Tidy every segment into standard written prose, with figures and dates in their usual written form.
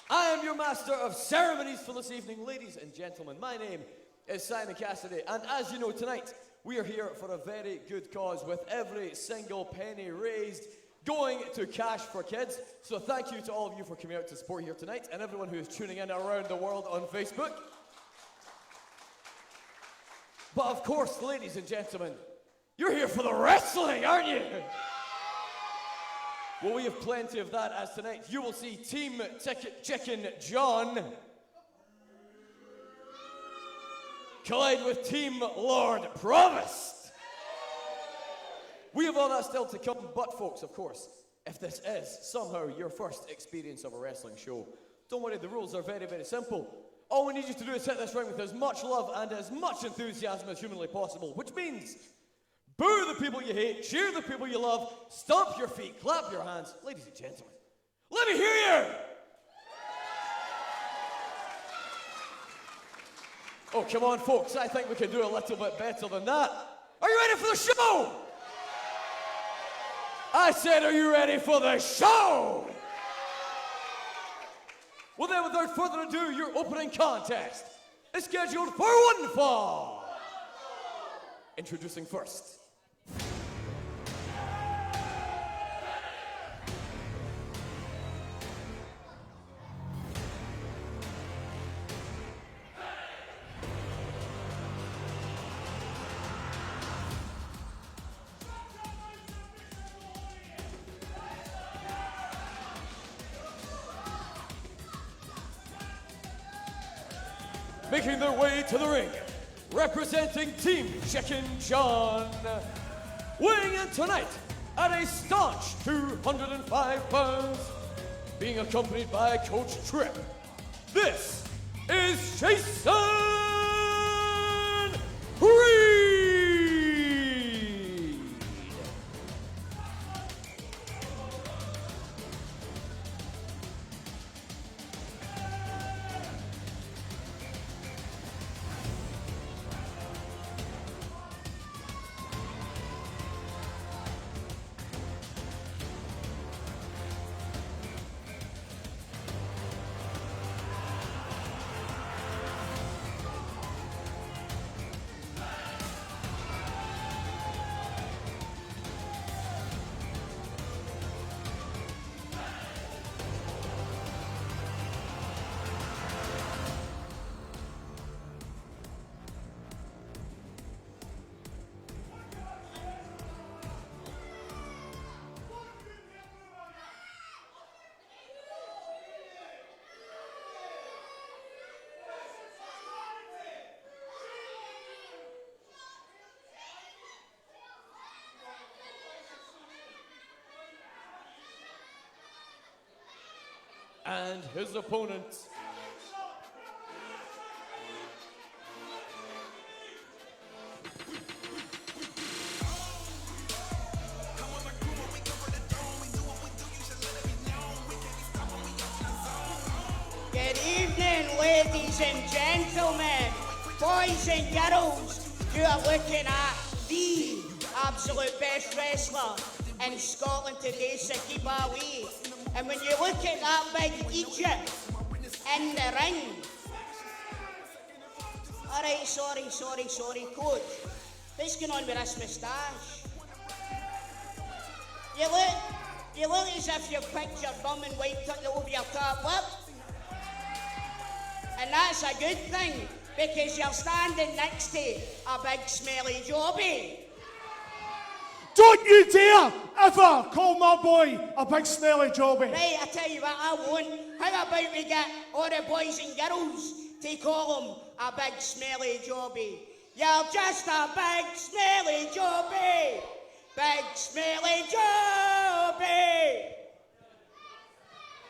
I am your master of ceremonies for this evening, ladies and gentlemen. My name is Simon Cassidy, and as you know, tonight we are here for a very good cause, with every single penny raised going to Cash for Kids. So thank you to all of you for coming out to support here tonight, and everyone who is tuning in around the world on Facebook. But of course, ladies and gentlemen, you're here for the wrestling, aren't you? Well, we have plenty of that, as tonight you will see Team Chicken John collide with Team Lord Provost. We have all that still to come, but folks, of course, if this is somehow your first experience of a wrestling show, don't worry, the rules are very, very simple. All we need you to do is hit this ring with as much love and as much enthusiasm as humanly possible, which means boo the people you hate, cheer the people you love, stomp your feet, clap your hands. Ladies and gentlemen, let me hear you! Oh, come on, folks, I think we can do a little bit better than that. Are you ready for the show? I said, are you ready for the show? Well then, without further ado, your opening contest is scheduled for one fall. Introducing first, making their way to the ring, representing Team Chicken John, weighing in tonight at a staunch 205 pounds, being accompanied by Coach Tripp. This is Jason Reed. And his opponent, good evening, ladies and gentlemen, boys and girls. You are looking at the absolute best wrestler in Scotland today, Saqib. And when you look at that big Egypt in the ring, alright, sorry, coach. What's going on with this moustache? You look as if you've picked your bum and wiped it over your top lip. And that's a good thing, because you're standing next to a big smelly jobby. Don't you dare ever call my boy a big smelly jobby. Right, I tell you what, I won't. How about we get all the boys and girls to call him a big smelly jobby? You're just a big smelly jobby. Big smelly jobby.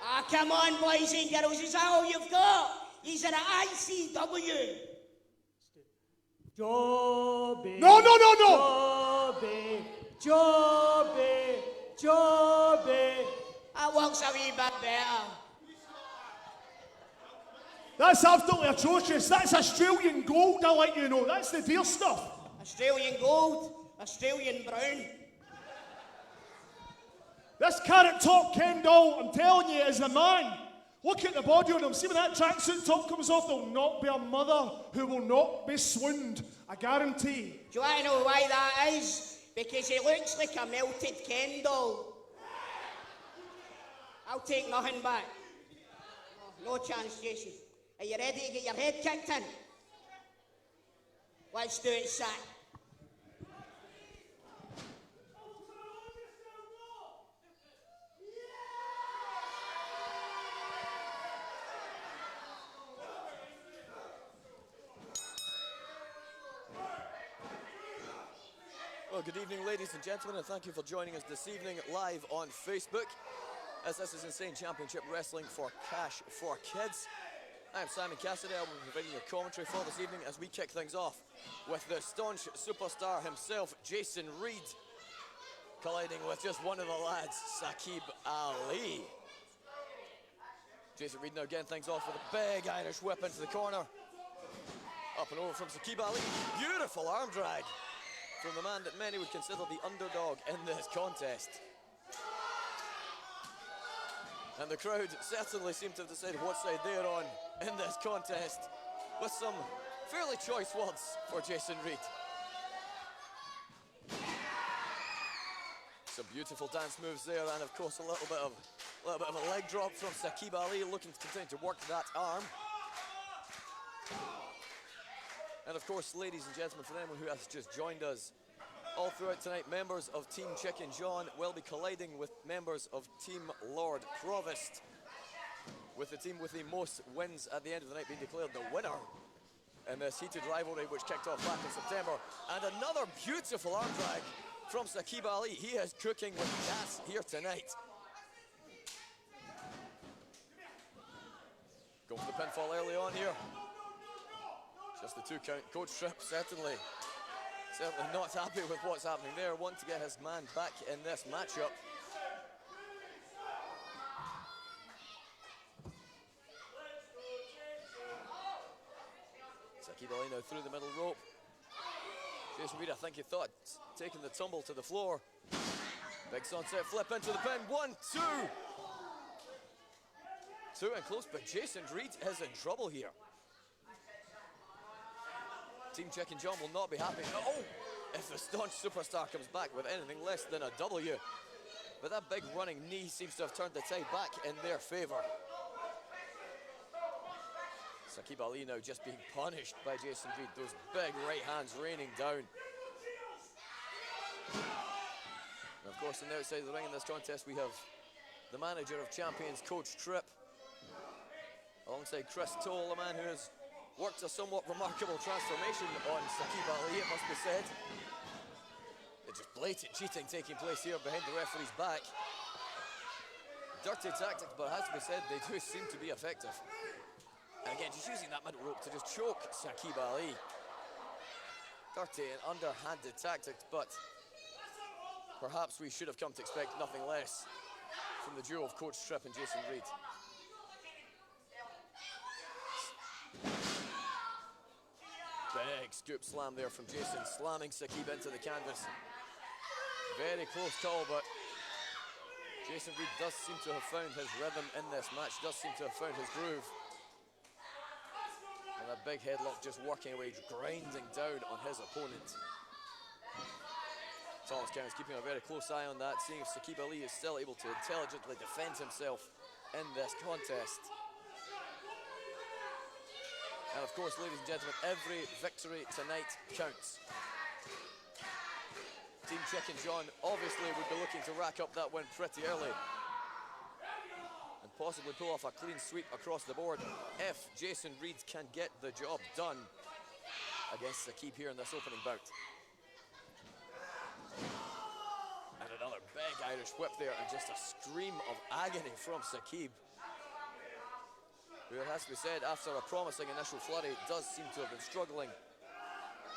Ah, come on, boys and girls, is that all you've got? He's an ICW. Jobby. No. Jobby. That works a wee bit better. That's absolutely atrocious. That's Australian gold, I'll let you know. That's the dear stuff. Australian gold, Australian brown. This carrot top Ken doll, I'm telling you, is the man. Look at the body on him. See when that tracksuit top comes off, there'll not be a mother who will not be swooned. I guarantee. Do you want to know why that is? Because he looks like a melted Ken doll. I'll take nothing back. No chance, Jason. Are you ready to get your head kicked in? Let's do it, Sack. Well, good evening, ladies and gentlemen, and thank you for joining us this evening live on Facebook, as this is Insane Championship Wrestling for Cash for Kids. I'm Simon Cassidy. I will be providing your commentary for this evening as we kick things off with the staunch superstar himself, Jason Reed, colliding with just one of the lads, Saqib Ali. Jason Reed now getting things off with a big Irish whip into the corner. Up and over from Saqib Ali. Beautiful arm drag from the man that many would consider the underdog in this contest. And the crowd certainly seem to have decided what side they're on in this contest, with some fairly choice words for Jason Reed. Some beautiful dance moves there, and of course a little bit of a leg drop from Saqib Ali, looking to continue to work that arm. And of course, ladies and gentlemen, for anyone who has just joined us, all throughout tonight, members of Team Chicken John will be colliding with members of Team Lord Provost, with the team with the most wins at the end of the night being declared the winner in this heated rivalry which kicked off back in September. And another beautiful arm drag from Saqib Ali. He is cooking with gas here tonight. Going for the pinfall early on here. Just the 2 count. Coach Tripp certainly not happy with what's happening there. Want to get his man back in this matchup. Saqib Ali now through the middle rope. Jason Reed, I think he thought taking the tumble to the floor. Big sunset flip into the pin. 1, 2. 2 and close, but Jason Reed is in trouble here. Team Chicken John will not be happy. Oh, if the staunch superstar comes back with anything less than a W. But that big running knee seems to have turned the tide back in their favor. Saqib Ali now just being punished by Jason Reed. Those big right hands raining down. And of course, on the outside of the ring in this contest, we have the manager of champions, Coach Tripp, alongside Chris Toll, a man who has worked a somewhat remarkable transformation on Saqib Ali, it must be said. It's just blatant cheating taking place here behind the referee's back. Dirty tactics, but it has to be said, they do seem to be effective. And again, just using that middle rope to just choke Saqib Ali. Dirty and underhanded tactics, but perhaps we should have come to expect nothing less from the duo of Coach Tripp and Jason Reed. Big scoop slam there from Jason, slamming Saqib into the canvas. Very close call, but Jason Reed does seem to have found his rhythm in this match, does seem to have found his groove. And a big headlock just working away, grinding down on his opponent. Thomas Cairns keeping a very close eye on that, seeing if Saqib Ali is still able to intelligently defend himself in this contest. And of course, ladies and gentlemen, every victory tonight counts. Team Chicken John obviously would be looking to rack up that win pretty early and possibly pull off a clean sweep across the board if Jason Reed can get the job done against Saqib here in this opening bout. And another big Irish whip there, and just a scream of agony from Saqib, who, it has to be said, after a promising initial flurry, does seem to have been struggling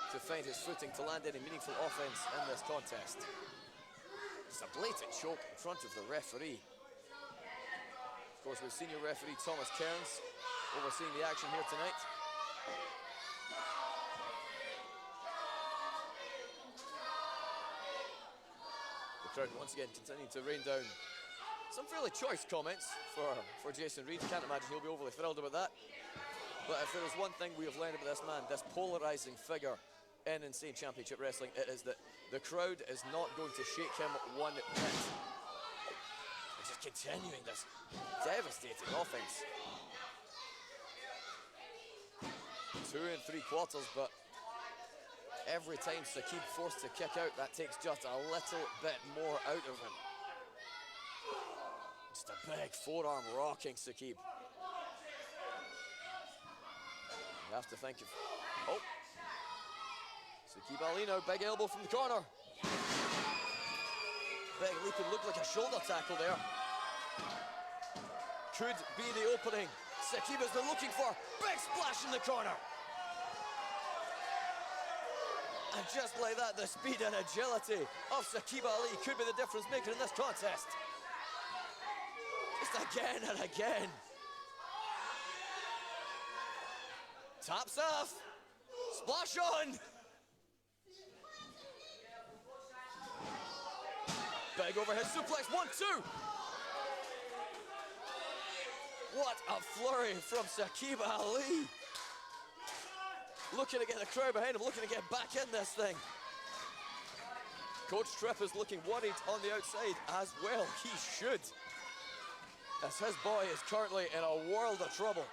to find his footing to land any meaningful offense in this contest. It's a blatant choke in front of the referee. Of course, with senior referee Thomas Cairns overseeing the action here tonight. The crowd once again continuing to rain down Some fairly choice comments for Jason Reed. Can't imagine he'll be overly thrilled about that. But if there is one thing we have learned about this man, this polarizing figure in Insane Championship Wrestling, it is that the crowd is not going to shake him one bit. Just continuing this devastating offense. 2 3/4, but every time Saqib forced to kick out, that takes just a little bit more out of him. Just a big forearm rocking Saqib. You have to think of, oh, Saqib Ali now, big elbow from the corner. Big leap and looked like a shoulder tackle there. Could be the opening Saqib has been looking for. Big splash in the corner. And just like that, the speed and agility of Saqib Ali could be the difference maker in this contest. Just again and again. Taps off. Splash on. Big overhead suplex, 1-2. What a flurry from Saqib Ali. Looking to get the crowd behind him, looking to get back in this thing. Coach Tripp is looking worried on the outside as well. He should, as his boy is currently in a world of trouble.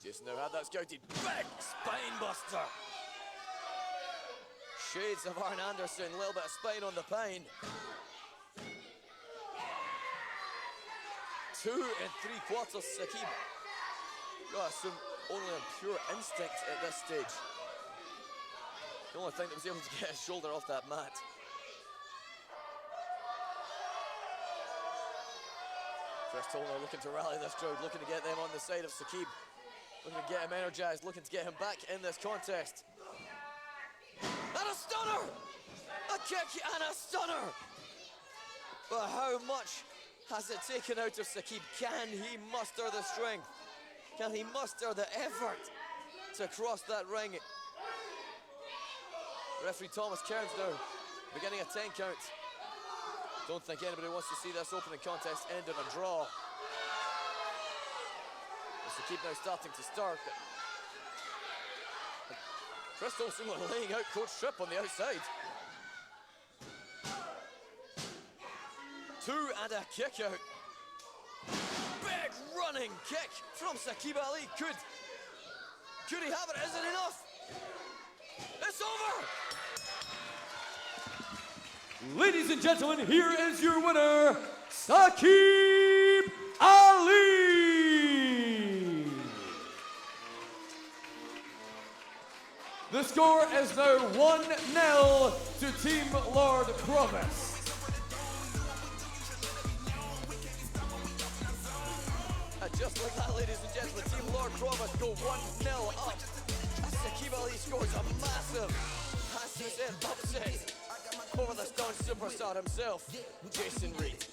Jason now had that scouted. Big spine buster. Shades of Arn Anderson, a little bit of spine on the pine. 2 3/4 Saqib. Gotta assume only on pure instinct at this stage. The only thing that was able to get his shoulder off that mat. Chris Tollner looking to rally this crowd, looking to get them on the side of Saqib. Looking to get him energized, looking to get him back in this contest. And a stunner! A kick and a stunner! But how much has it taken out of Saqib? Can he muster the strength? Can he muster the effort to cross that ring? Referee Thomas Cairns now beginning a 10 count. Don't think anybody wants to see this opening contest end in a draw. Saqib now starting to start. Chris Olsen laying out Coach Tripp on the outside. 2 and a kick out. Big running kick from Saqib Ali. Could he have it? Is it enough? It's over! Ladies and gentlemen, here is your winner, Saqib Ali! The score is now 1-0 to Team Lord Provost. Just like that, ladies and gentlemen, Team Lord Provost go 1-0 up. As Saqib Ali scores a massive, has to say, upset over the stunned superstar himself, Jason Reed.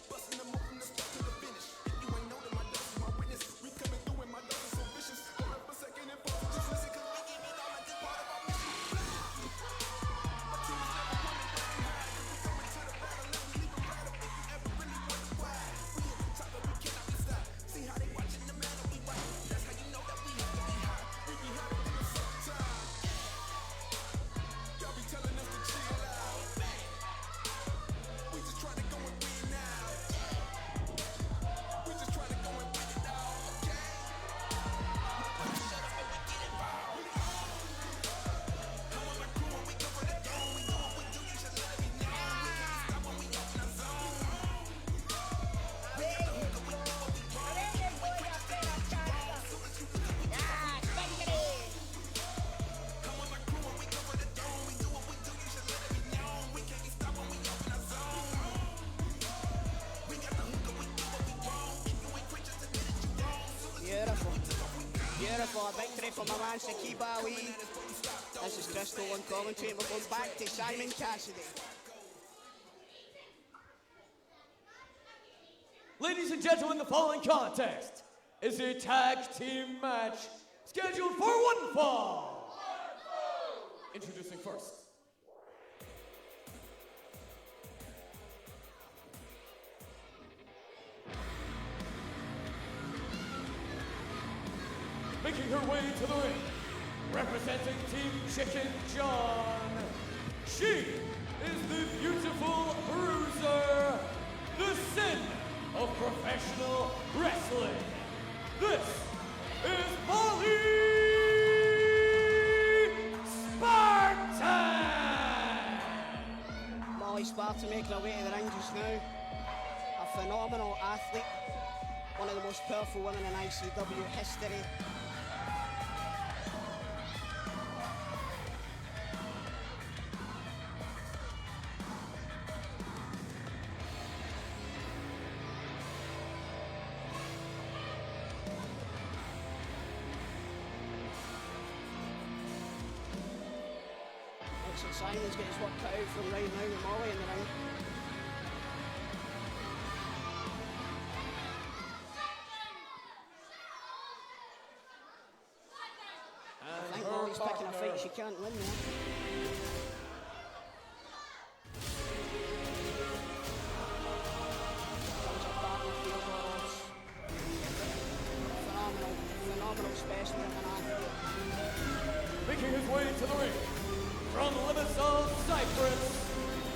Beautiful, a victory for my man Saqib Ali. This is Crystal on commentary, and we're going back to Simon Cassidy. Ladies and gentlemen, the following contest is a tag team match scheduled for one fall. Introducing first, making her way to the ring, representing Team Chicken John. She is the beautiful bruiser, the sin of professional wrestling. This is Bowie Spartan! Molly Spartan making her way to the ring just now. A phenomenal athlete, one of the most powerful women in ICW history. Excellent. Simon's got his work cut out from right now with Molly in the ring. I think Molly's picking a fight she can't win there. Comes up back with the overalls. Phenomenal specimen of an athlete. Making his way to the ring, from the limits of Cyprus,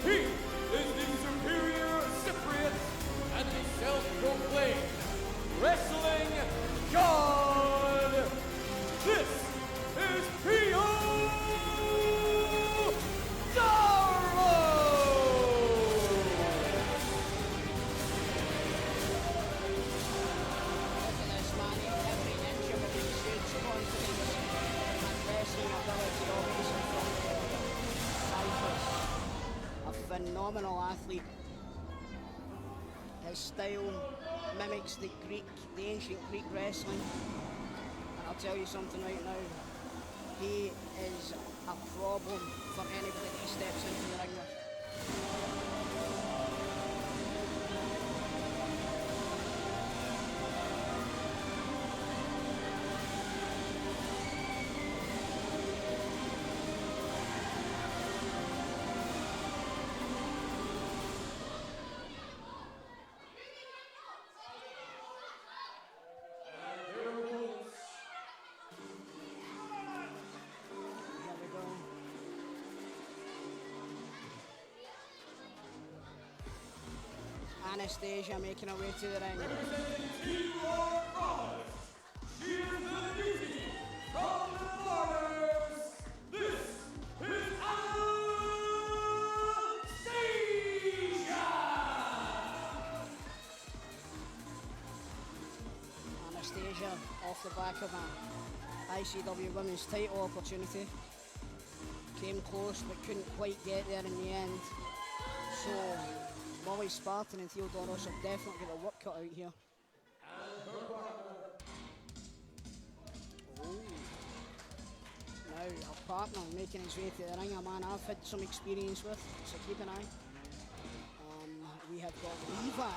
he is the superior Cypriot and the self-proclaimed wrestling god. This is P.O. Darrow! Look at this man, every inch of it exudes confidence and wrestling ability always in front of Cyprus. A phenomenal athlete. His style mimics the ancient Greek wrestling. And I'll tell you something right now, he is a problem for anybody that he steps into the ring with. Here we go. Anastasia making her way to the ring. Representing Team Lord Provost, she is the beauty from the borders. This is Anastasia! Anastasia off the back of an ICW Women's title opportunity. Came close but couldn't quite get there in the end. So Molly Spartan and Theodoros have definitely got their work cut out here. Oh. Now our partner making his way to the ring, a man I've had some experience with, Saqib and I. We have got Levi.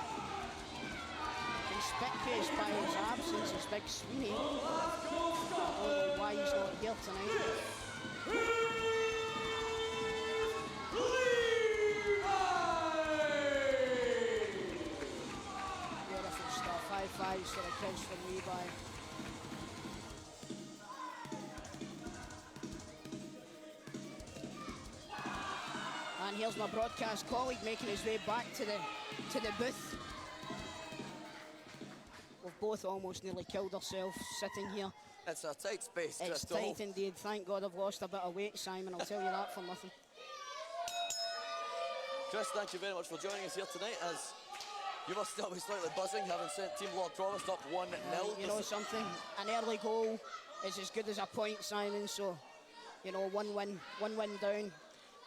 Conspicuous by his absence is Big Sweeney. I don't know why he's not here tonight. Beautiful stuff. High fives for the kids from Levi. And here's my broadcast colleague making his way back to the booth. We've both almost nearly killed ourselves sitting here. It's a tight space, It's Crystal. tight indeed. Thank God I've lost a bit of weight, Simon. I'll tell you that for nothing. Chris, thank you very much for joining us here tonight, as you must still be slightly buzzing, having sent Team Lord Provost up 1-0. You know something? An early goal is as good as a point, Simon. So, you know, one win down.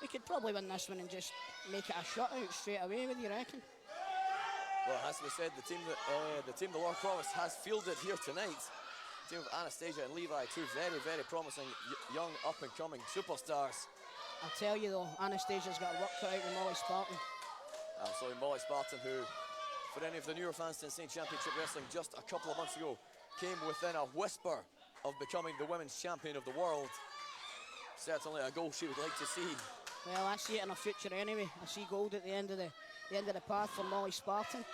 We could probably win this one and just make it a shutout straight away. What do you reckon? Well, it has to be said, the team the Lord Provost has fielded here tonight. The team of Anastasia and Levi, two very, very promising young up-and-coming superstars. I'll tell you though, Anastasia's got a work cut out with Molly Spartan. Absolutely, Molly Spartan, who, for any of the newer fans to Insane Championship Wrestling, just a couple of months ago, came within a whisper of becoming the women's champion of the world. Certainly a goal she would like to see. Well, I see it in her future anyway. I see gold at the end of the path for Molly Spartan.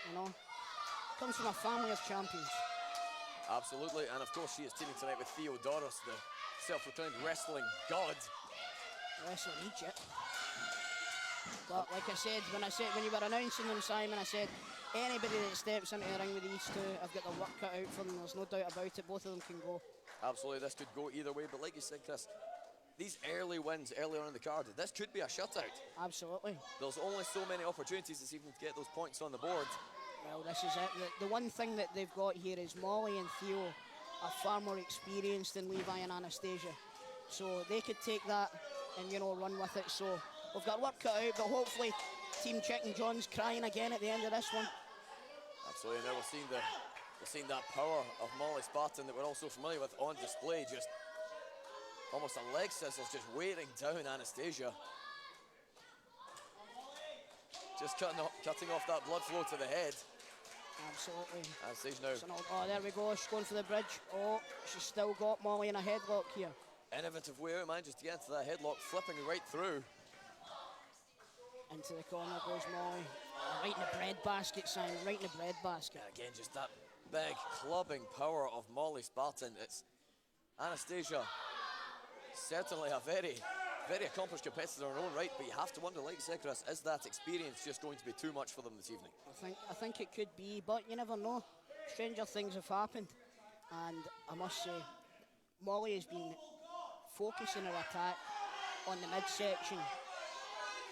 You know, comes from a family of champions. Absolutely, and of course she is teaming tonight with Theodoros, the self-proclaimed wrestling god. Wrestling Egypt. But like I said, when you were announcing them, Simon, I said anybody that steps into the ring with these two, I've got the work cut out for them. There's no doubt about it. Both of them can go. Absolutely, this could go either way. But like you said, Chris, these early wins early on in the card, this could be a shutout. Absolutely. There's only so many opportunities this evening to get those points on the board. Well, this is it. The one thing that they've got here is Molly and Theo are far more experienced than Levi and Anastasia. So they could take that and, you know, run with it. So we've got work cut out, but hopefully Team Chicken John's crying again at the end of this one. Absolutely, and now we're seeing that power of Molly Spartan that we're all so familiar with on display. Just almost a leg scissors, just wearing down Anastasia. Just cutting off that blood flow to the head. Absolutely. Anastasia now. Oh, there we go. She's going for the bridge. Oh, she's still got Molly in a headlock here. Innovative way out, manages to get into that headlock, flipping right through. Into the corner goes Molly. Right in the bread basket, Simon. Right in the bread basket. And again, just that big clubbing power of Molly Spartan. It's Anastasia, certainly a very, very accomplished competitor in her own right, but you have to wonder, like you said, Chris, is that experience just going to be too much for them this evening? I think it could be, but you never know. Stranger things have happened, and I must say, Molly has been focusing her attack on the midsection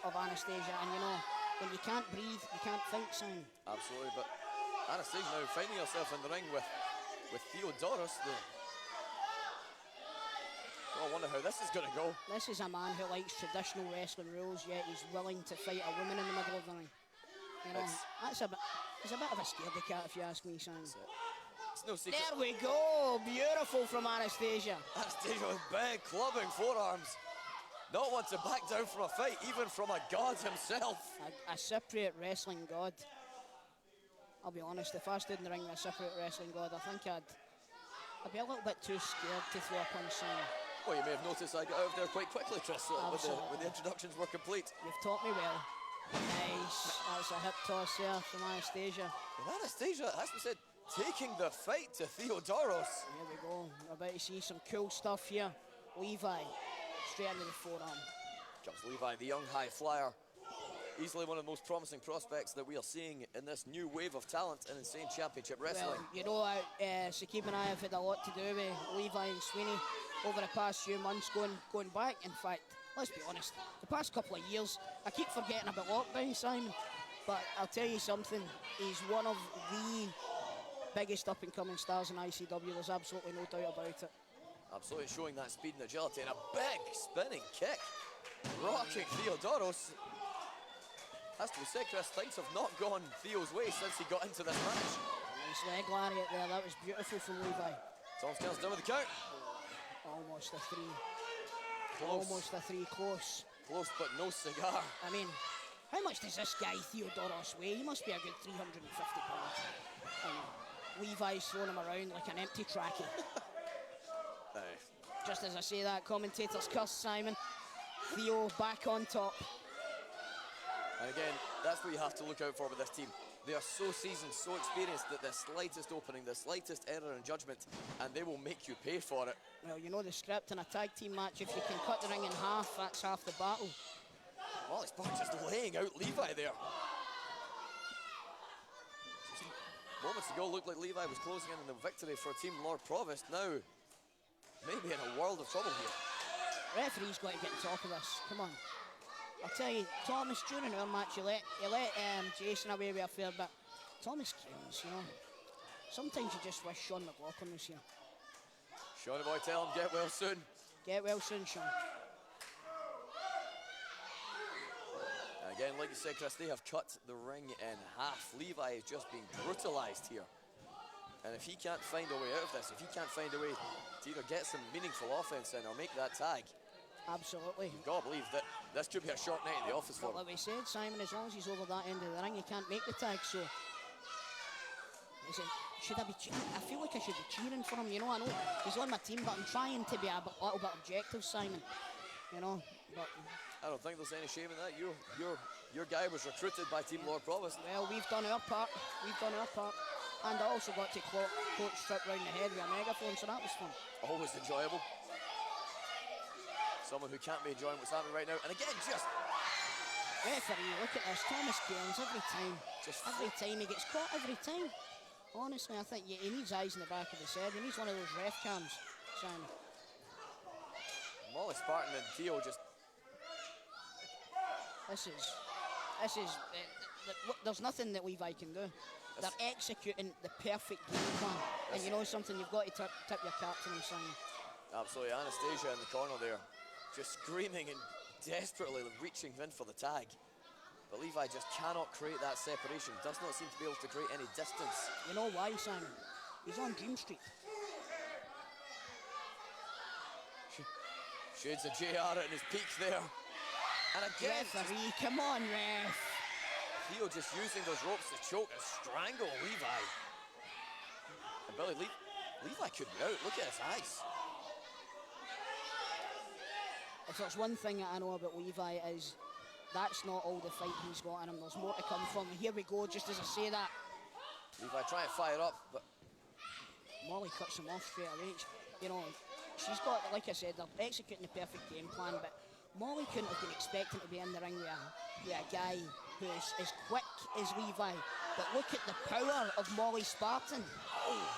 of Anastasia, and you know, when you can't breathe, you can't think, Simon. Absolutely, but Anastasia now finding herself in the ring with Theodoros. I wonder how this is going to go. This is a man who likes traditional wrestling rules, yet he's willing to fight a woman in the middle of the ring. You know, he's a bit of a scaredy cat, if you ask me, Simon. It's no secret. There we go, beautiful from Anastasia. Anastasia with big clubbing forearms. Not one to back down from a fight, even from a god himself. A Cypriot wrestling god. I'll be honest, if I stood in the ring with a Cypriot wrestling god, I think I'd be a little bit too scared to throw a punch, Simon. Well, you may have noticed I got out of there quite quickly, Tris, when the introductions were complete. You've taught me well. Nice. That's a hip toss there from Anastasia. And Anastasia, as we said, taking the fight to Theodoros. There we go. We're about to see some cool stuff here. Levi, straight into the forearm. Comes Levi, the young high flyer. Easily one of the most promising prospects that we are seeing in this new wave of talent in Insane Championship Wrestling. Well, you know, Saqib and I have had a lot to do with Levi and Sweeney over the past few months, going back. In fact, let's be honest, the past couple of years, I keep forgetting about lockdown, Simon, but I'll tell you something, he's one of the biggest up-and-coming stars in ICW, there's absolutely no doubt about it. Absolutely showing that speed and agility, and a big spinning kick, rocking Theodoros. Has to be said, Chris, things have not gone Theo's way since he got into this match. Nice leg lariat there, that was beautiful from Levi. Tom Scales down with the count. Almost a three. Close. Almost a three, close. Close, but no cigar. I mean, how much does this guy Theodoros weigh? He must be a good 350 pounds. And Levi's throwing him around like an empty trackie. Just as I say that, commentator's curse, Simon. Theo back on top. And again, that's what you have to look out for with this team. They are so seasoned, so experienced that the slightest opening, the slightest error in judgment, and they will make you pay for it. Well, you know the script in a tag team match, if you can cut the ring in half, that's half the battle. Molly Spartan just laying out Levi there. Moments ago, looked like Levi was closing in on the victory for Team Lord Provost. Now, maybe in a world of trouble here. Referee's got to get on top of this. Come on. I'll tell you, Thomas, during our match, you let Jason away with a fair bit. Thomas Kings, you know. Sometimes you just wish Sean McLaughlin was here. Shawnee boy, tell him get well soon. Get well soon, Sean. And again, like you said, Chris, they have cut the ring in half. Levi is just being brutalized here. And if he can't find a way out of this, if he can't find a way to either get some meaningful offense in or make that tag, absolutely. you've got to believe that this could be a short night in the office for him. Like we said, Simon, as long as he's over that end of the ring, he can't make the tag, so... Should I be I feel like I should be cheering for him, you know. I know he's on my team, but I'm trying to be a little bit objective, Simon. You know, but... I don't think there's any shame in that. Your guy was recruited by Team Lord Provost. Well, we've done our part. We've done our part. And I also got to coach Trip round the head with a megaphone, so that was fun. Always enjoyable. Someone who can't be enjoying what's happening right now. And again, just... Referee, look at this. Thomas Cairns every time. Every time he gets caught, every time. Honestly, I think he needs eyes in the back of his head. He needs one of those ref cams, Simon. Molly Spartan and Theo just... This is there's nothing that Levi can do. They're executing the perfect game plan. And you know something, you've got to tip your cap to them, Simon. Absolutely. Anastasia in the corner there, just screaming and desperately reaching in for the tag. But Levi just cannot create that separation. Does not seem to be able to create any distance. You know why, Simon? He's on Dream Street. Shades of JR at his peak there. And again... Referee, come on, ref. Theo just using those ropes to choke and strangle Levi. And Billy, Levi could be out. Look at his eyes. If there's one thing that I know about Levi is that's not all the fight he's got in him. There's more to come from him. Here we go, just as I say that. Levi trying to fire up, but... Molly cuts him off straight away. You know, she's got, like I said, they're executing the perfect game plan, but Molly couldn't have been expecting to be in the ring with a guy who is as quick as Levi. But look at the power of Molly Spartan. Oh.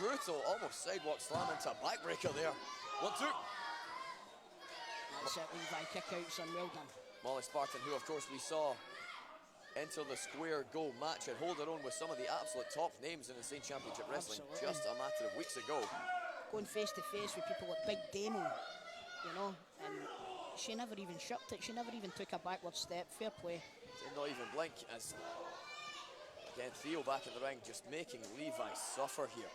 Brutal, almost sidewalk slam into a backbreaker there. 1-2. That's it, Levi, kick out, son, well done. Molly Spartan, who of course we saw enter the square goal match and hold her own with some of the absolute top names in Insane Championship Wrestling. Absolutely. Just a matter of weeks ago. Going face to face with people like Big Damo, you know, and she never even shipped it. She never even took a backward step. Fair play. Did not even blink as, again, Theo back in the ring, just making Levi suffer here.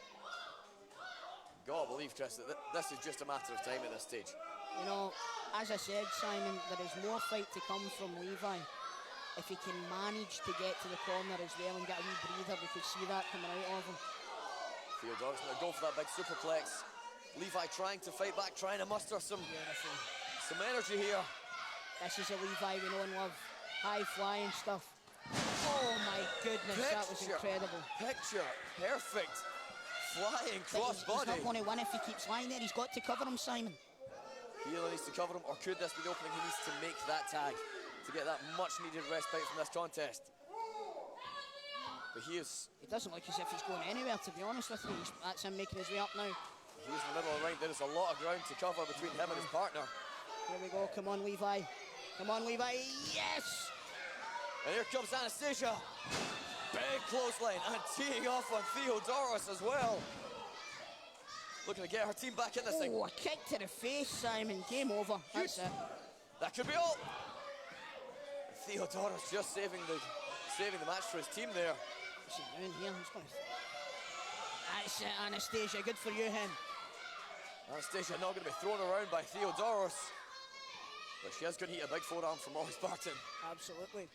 Gotta believe, Chris, that this is just a matter of time at this stage. You know, as I said, Simon, there is more fight to come from Levi. If he can manage to get to the corner as well and get a wee breather, we could see that coming out of him. Theodore's going to go for that big superplex. Levi trying to fight back, trying to muster some energy here. This is a Levi we know and love. High flying stuff. Oh my goodness, that was incredible. Picture perfect flying cross He's body. not going to win if he keeps lying there. He's got to cover him, Simon. He either needs to cover him, or could this be the opening? He needs to make that tag to get that much needed respite from this contest. But he doesn't look as if he's going anywhere, to be honest with you. That's him making his way up now. He's in the middle of the ring. There is a lot of ground to cover between him and his partner. Here we go. Come on, Levi. Come on, Levi. Yes! And here comes Anastasia. Big clothesline and teeing off on Theodoros as well. Looking to get her team back in this thing. Oh, a kick to the face, Simon. Game over. That's it. That could be all. Theodoros just saving the match for his team there. What's he doing here? He's going to... That's it, Anastasia. Good for you, hen. Anastasia not going to be thrown around by Theodoros. But she is going to eat a big forearm from Molly Spartan. Absolutely.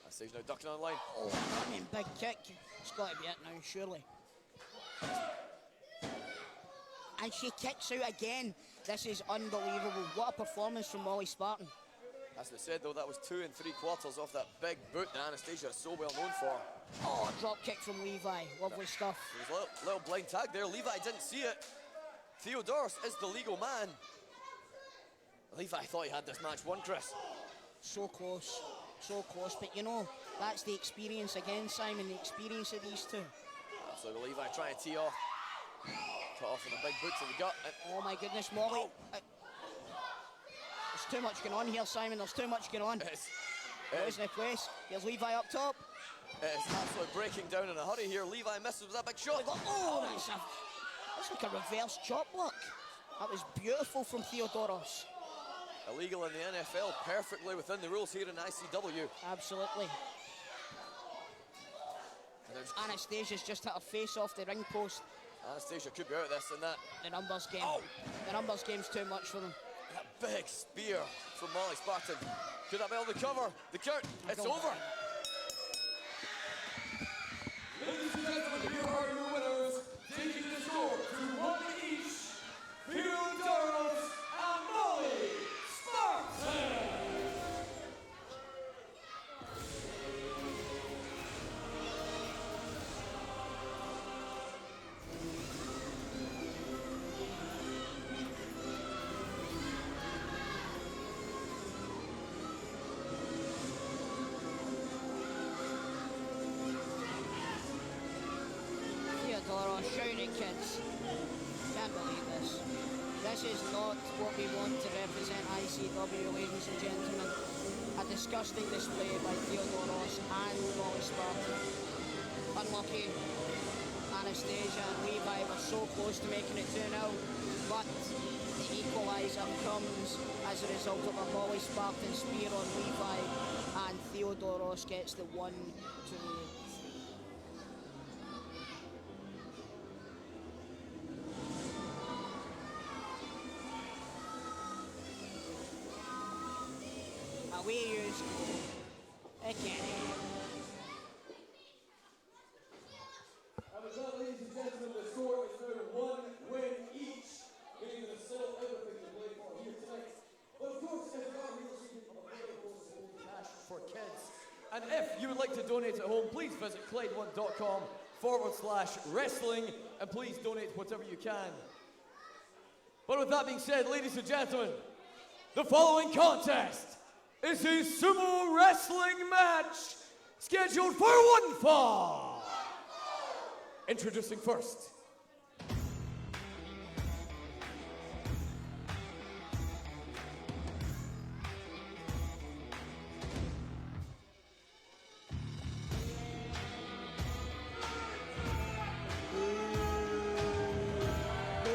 Anastasia now ducking on the line. Oh, I mean, big kick. It's got to be it now, surely. And she kicks out again. This is unbelievable. What a performance from Molly Spartan. As we said, though, that was 2 3/4 off that big boot that Anastasia is so well known for. Oh, drop kick from Levi. Lovely stuff. There was a little blind tag there. Levi didn't see it. Theodoros is the legal man. Levi thought he had this match won, Chris. So close. So close. But you know, that's the experience again, Simon. The experience of these two. Absolutely. Levi trying to tee off. Cut off with a big boot to the gut. Oh my goodness, Molly. There's too much going on here, Simon. There's too much going on. What is the place? Here's Levi up top. It is absolutely breaking down in a hurry here. Levi misses with that big shot. Oh, that's like a reverse chop block. That was beautiful from Theodoros. Illegal in the NFL, perfectly within the rules here in ICW. Absolutely. Anastasia's just hit her face off the ring post. Anastasia could be out of this and that. The numbers game. Oh. The numbers game's too much for them. That big spear from Molly Spartan. Could that be able to cover the count? It's over. Ladies and gentlemen, here are your winners, taking the score to 1 each. Theodoros and Molly Spartan. Oh, shout it, kids. Can't believe this. This is not what we want to represent ICW, ladies and gentlemen. A disgusting display by Theodoros and Bowie Spartan. Unlucky. Anastasia and Levi were so close to making it 2-0, but the equaliser comes as a result of a Bowie Spartan spear on Levi, and Theodoros gets the 1-2. Away yous go again. And with that, ladies and gentlemen, the score is now 1 win each, meaning there's still everything to play for here tonight. But of course, if you are receiving cash for kids, and if you would like to donate at home, please visit clyde1.com/wrestling, and please donate whatever you can. But with that being said, ladies and gentlemen, the following contest is a sumo wrestling match scheduled for one fall. Introducing first,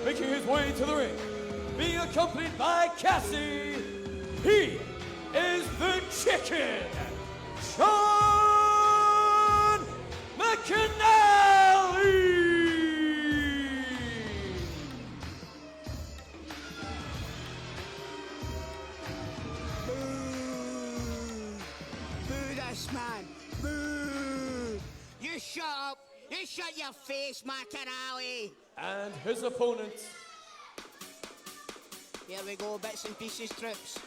making his way to the ring, being accompanied by Cassi, he is the Chicken, Sean McIntyre. Boo this man. Boo. You shut up. You shut your face, McIntyre. And his opponent, Here we go, bits and pieces troops.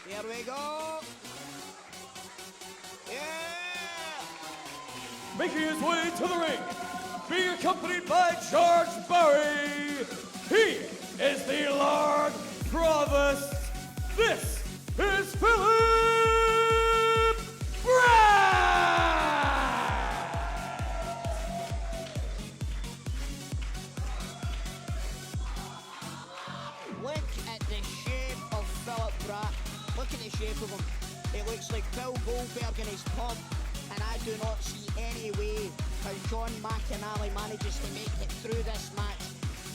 Here we go. Yeah. making his way to the ring, being accompanied by George Bowie. He is the Lord Provost. This is Philip Braat. Look at the shape of Philip Braat. Look at the shape of him. It looks like Bill Goldberg in his pub, and I do not see any way how John McIntyre manages to make it through this match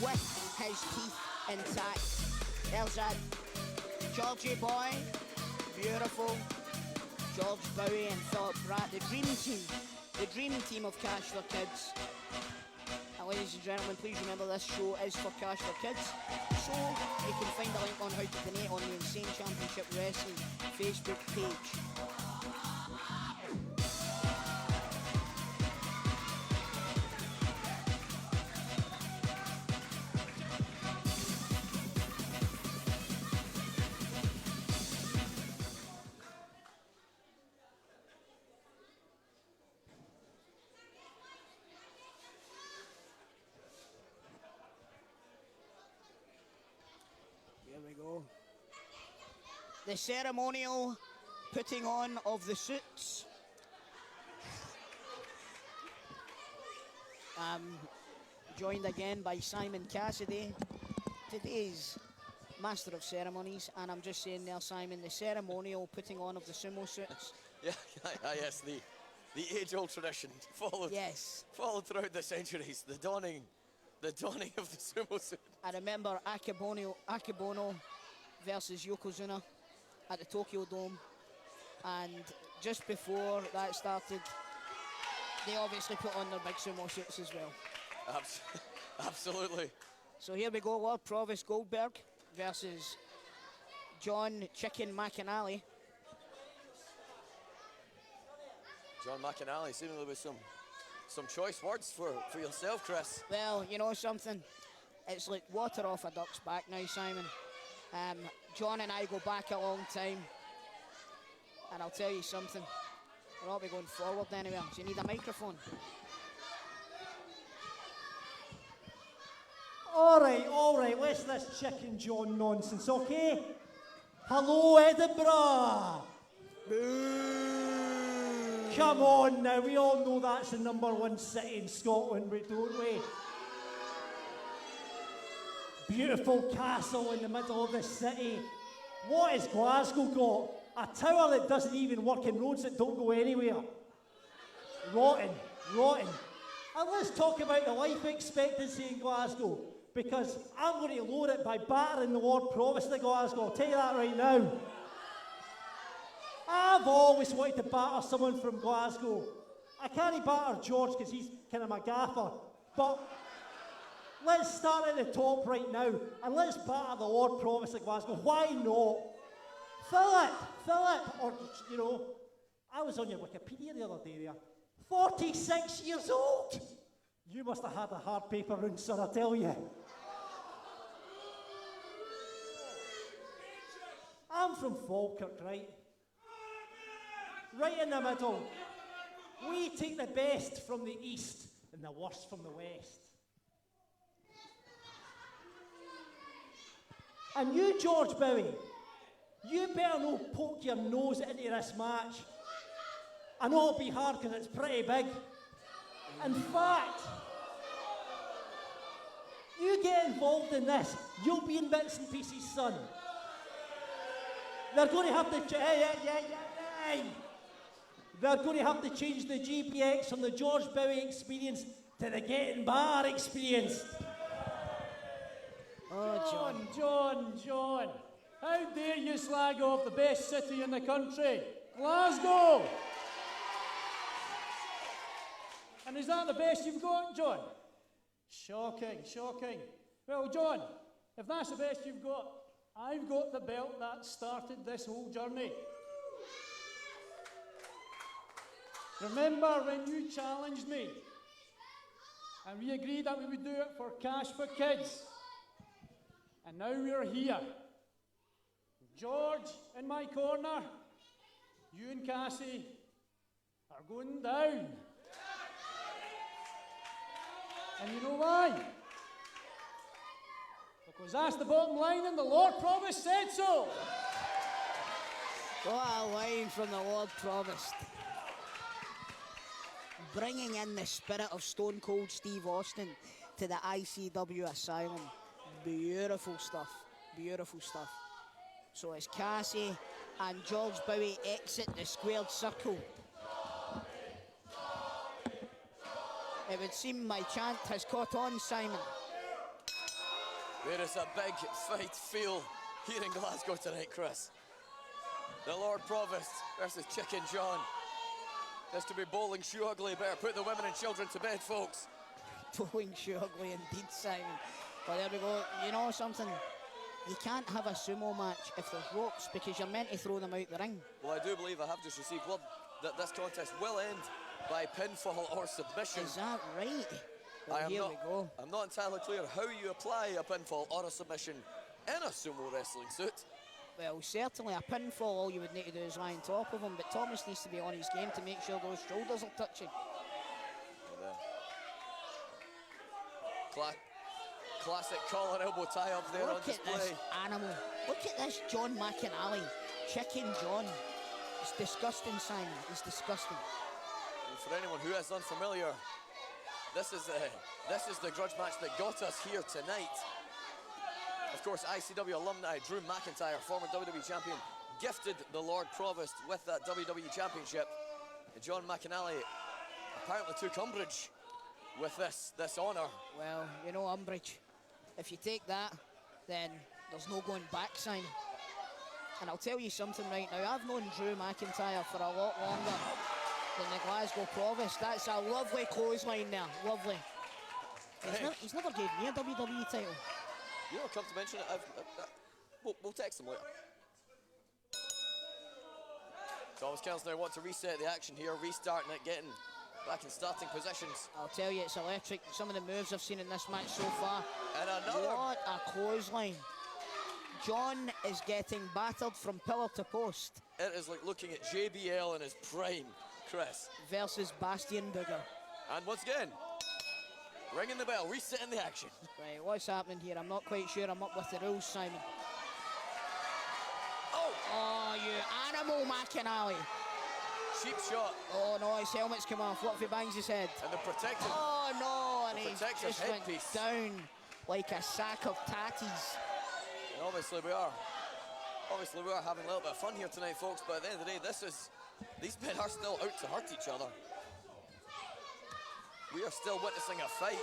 with his teeth intact. There's that Georgie boy, beautiful. George Bowie and Philip Braat, the dream team of Cash for Kids. And ladies and gentlemen, please remember this show is for Cash for Kids. So you can find a link on how to donate on the Insane Championship Wrestling Facebook page. Here we go. The ceremonial putting on of the suits. Joined again by Simon Cassidy, today's Master of Ceremonies, and I'm just saying there, Simon, the ceremonial putting on of the sumo suits. Yeah, yes, the age-old tradition followed throughout the centuries. The donning of the sumo suit. I remember Akebono versus Yokozuna at the Tokyo Dome, and just before that started, they obviously put on their big sumo suits as well. Absolutely. So here we go, Lord Provost Goldberg versus John Chicken McIntyre. John McIntyre, seemingly with some choice words for yourself, Chris. Well, you know something? It's like water off a duck's back now, Simon. John and I go back a long time. And I'll tell you something. We'll not be going forward anywhere. So you need a microphone. All right, what's this Chicken John nonsense, okay? Hello, Edinburgh! Come on now, we all know that's the #1 city in Scotland, don't we? Beautiful castle in the middle of the city. What has Glasgow got? A tower that doesn't even work and roads that don't go anywhere. Rotten. And let's talk about the life expectancy in Glasgow, because I'm going to lower it by battering the Lord Provost of Glasgow. I'll tell you that right now. I've always wanted to batter someone from Glasgow. I can't batter George because he's kind of my gaffer, but let's start at the top right now and let's batter the Lord Provost of Glasgow. Why not? Philip, or, you know, I was on your Wikipedia the other day there. 46 years old! You must have had a hard paper round, sir, I tell you. I'm from Falkirk, right? Right in the middle. We take the best from the east and the worst from the west. And you, George Bowie, you better not poke your nose into this match. I know it'll be hard because it's pretty big. In fact, you get involved in this, you'll be in bits and pieces, son. They're going to have to They're going to have to change the GBX from the George Bowie experience to the Getting Bar experience. Oh, John. How dare you slag off the best city in the country, Glasgow? And is that the best you've got, John? Shocking. Well, John, if that's the best you've got, I've got the belt that started this whole journey. Remember when you challenged me and we agreed that we would do it for Cash for Kids? And now we're here. George in my corner, you and Cassi are going down. And you know why? Because that's the bottom line and the Lord Provost said so. What a line from the Lord Provost. Bringing in the spirit of Stone Cold Steve Austin to the ICW Asylum. Beautiful stuff. So as Cassi and George Bowie exit the squared circle, it would seem my chant has caught on, Simon. There is a big fight feel here in Glasgow tonight, Chris. The Lord Provost versus Chicken John. This to be bowling shoe ugly. Better put the women and children to bed, folks. Bowling shoe ugly indeed, Simon. But there we go. You know something? You can't have a sumo match if there's ropes because you're meant to throw them out the ring. Well, I do believe I have just received word that this contest will end by pinfall or submission. Is that right? Well, here we go. I'm not entirely clear how you apply a pinfall or a submission in a sumo wrestling suit. Well, certainly a pinfall, all you would need to do is lie on top of him, but Thomas needs to be on his game to make sure those shoulders are touching. Classic collar elbow tie up there on display. Look at this animal. Look at this John McIntyre. Chicken John. It's disgusting, Simon. It's disgusting. And for anyone who is unfamiliar, this is the grudge match that got us here tonight. Of course, ICW alumni Drew McIntyre, former WWE champion, gifted the Lord Provost with that WWE championship. And John McIntyre apparently took umbrage with this honour. Well, you know, umbrage. If you take that, then there's no going back, Simon. And I'll tell you something right now. I've known Drew McIntyre for a lot longer than the Glasgow Provost. That's a lovely clothesline there. Lovely. He's never gave me a WWE title. You know, come to mention it, we'll text him later. Thomas Kells now want to reset the action here, restarting it, getting back in starting positions. I'll tell you, it's electric. Some of the moves I've seen in this match so far. And another. What a clothesline. John is getting battered from pillar to post. It is like looking at JBL in his prime, Chris. Versus Bastion Booger. And once again, Ringing the bell, resetting the action. Right, what's happening here? I'm not quite sure I'm up with the rules, Simon. Oh, you animal, McIntyre. Cheap shot. Oh no, his helmet's come off. What if he bangs his head? And the protective. Oh no, and The he protective just went headpiece. down like a sack of tatties. And obviously we are having a little bit of fun here tonight, folks, but at the end of the day, these men are still out to hurt each other. We are still witnessing a fight.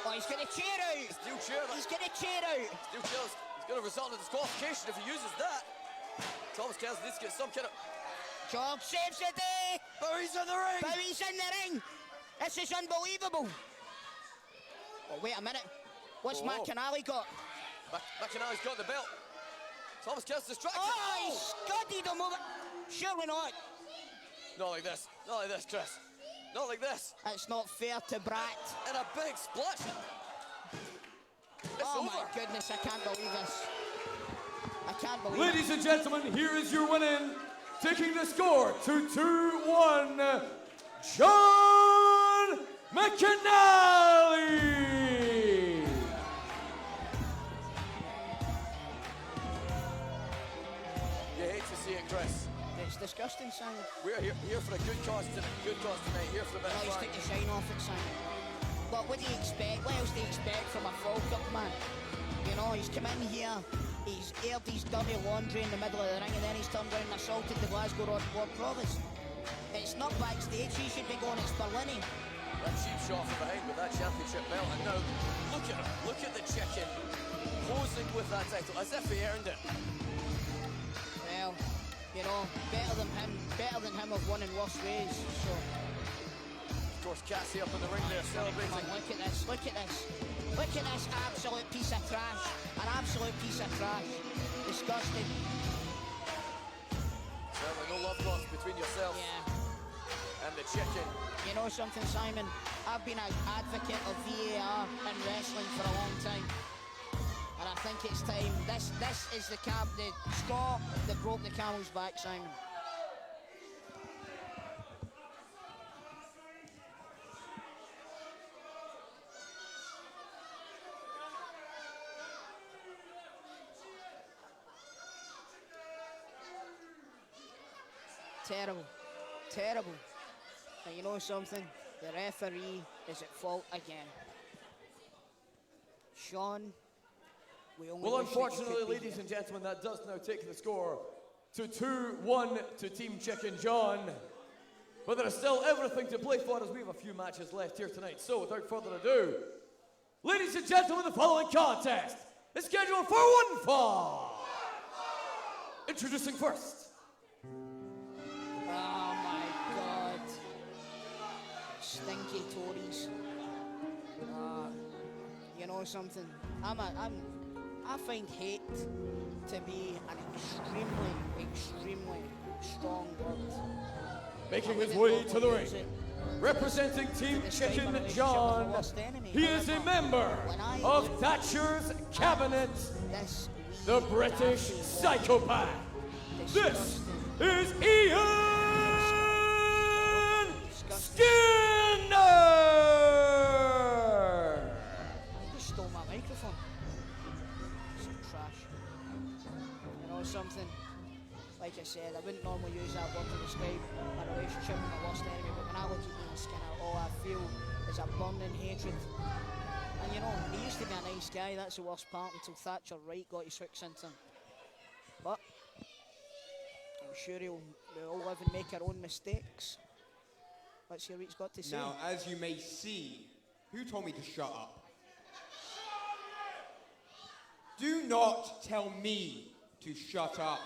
Oh, he's gonna cheer out. Steel chair. He's gonna cheer out. Steel chair is going to result in a disqualification if he uses that. Thomas Cassi needs to get some kind of... George saves the day. Bowie's in the ring. Bowie's in the ring. This is unbelievable. Oh, wait a minute. What's McIntyre got? McIntyre's got the belt. Thomas Cassi distracted. Oh, he scudded him over. Surely not. Not like this. Not like this, Chris. Not like this. That's not fair to Braat. And a big splash. It's Oh over. my goodness, I can't believe this. I can't believe Ladies and gentlemen, here is your winning, taking the score to 2-1, John McIntyre. You hate to see it, Chris. It's disgusting, Simon. We're here for a good cause tonight. Here for a bit of Nice, fun. take the shine off it, Simon. But what do you expect? What else do you expect from a Falk Up man? You know, he's come in here, he's aired his dirty laundry in the middle of the ring, and then he's turned around and assaulted the Glasgow Lord Provost. It's not backstage, he should be going, it's Berlini. That cheap shot from behind with that championship belt, and now look at him. Look at the chicken posing with that title as if he earned it. Well, you know, better than him have won in worse ways, so. Of course, Cassi up in the ring there celebrating. Come on, look at this, look at this. Look at this absolute piece of trash. An absolute piece of trash. Disgusting. Certainly no love lost between yourself and the chicken. You know something, Simon? I've been an advocate of VAR in wrestling for a long time. And I think it's time. This is the straw that broke the camel's back, Simon. Terrible. Terrible. And you know something? The referee is at fault again. Sean, we only Well, wish that you could unfortunately, be ladies here. and gentlemen, that does now take the score to 2-1 to Team Chicken John. But there is still everything to play for as we have a few matches left here tonight. So without further ado, ladies and gentlemen, the following contest is scheduled for one fall. Introducing first. Oh my God. Stinky Tories. You know something? I find hate to be an extremely strong word. Making his way to the ring, representing Team Chicken John, he is a member of Thatcher's Cabinet, the British Psychopath. This is Ian Skinner! You stole my microphone. Some trash. You know something? Like I said, I wouldn't normally use that word to describe my relationship with my worst enemy, but when I look at Ian Skinner, all I feel is a burning hatred. And you know, he used to be a nice guy, that's the worst part, until Thatcher Wright got his hooks into him. But I'm sure we'll all live and make our own mistakes. Let's hear what he's got to say. Now, as you may see, who told me to shut up? Do not tell me to shut up.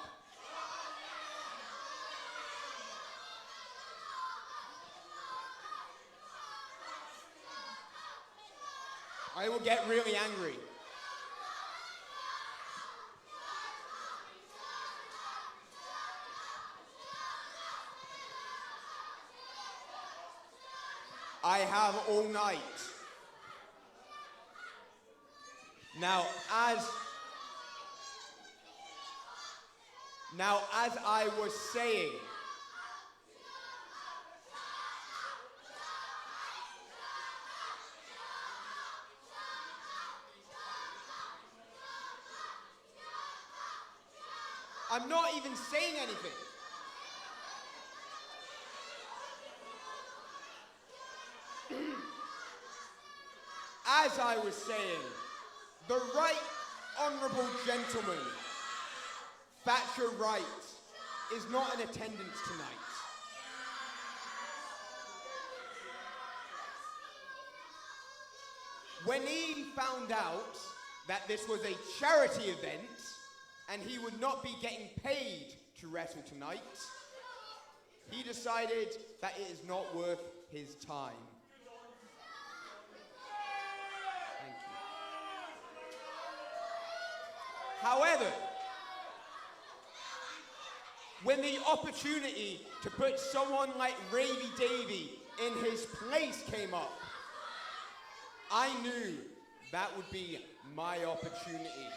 I will get really angry. I have all night. Now, as I was saying, I'm not even saying anything. As I was saying, the right honourable gentleman, Thatcher Wright, is not in attendance tonight. When he found out that this was a charity event and he would not be getting paid to wrestle tonight, he decided that it is not worth his time. Thank you. However, when the opportunity to put someone like Ravie Davie in his place came up, I knew that would be my opportunity.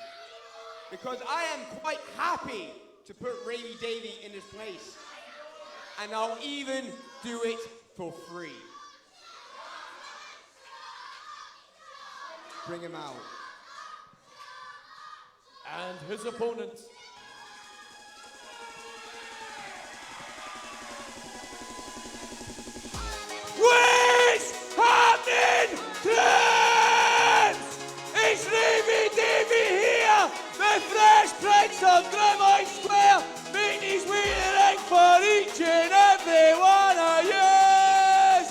Because I am quite happy to put Ravie Davie in his place. And I'll even do it for free. Bring him out. And his opponent. What's happening, friends? It's Ravie Davie here, the Fresh Prince of Grimlock Square, making his way to the ring for each and every one of yous.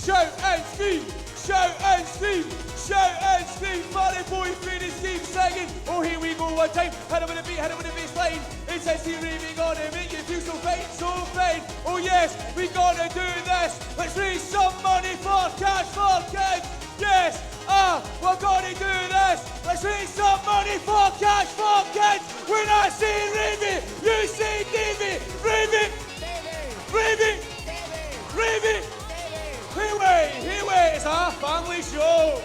Shout and scream, shout and scream, shout and scream for the boy Freddie Steve singing. Oh, here we go one time, hit him with a beat, hit him with a bass line. It says here, Ravie, gonna make you feel so fine, so fine. Oh yes, we gonna do this. Let's raise some money for Cash for Kids. Yes, we're gonna do this. Let's raise some money for Cash for Kids. When I say Ravie, you say Davie. Ravie, Ravie, Ravie. Here we, it's a family show.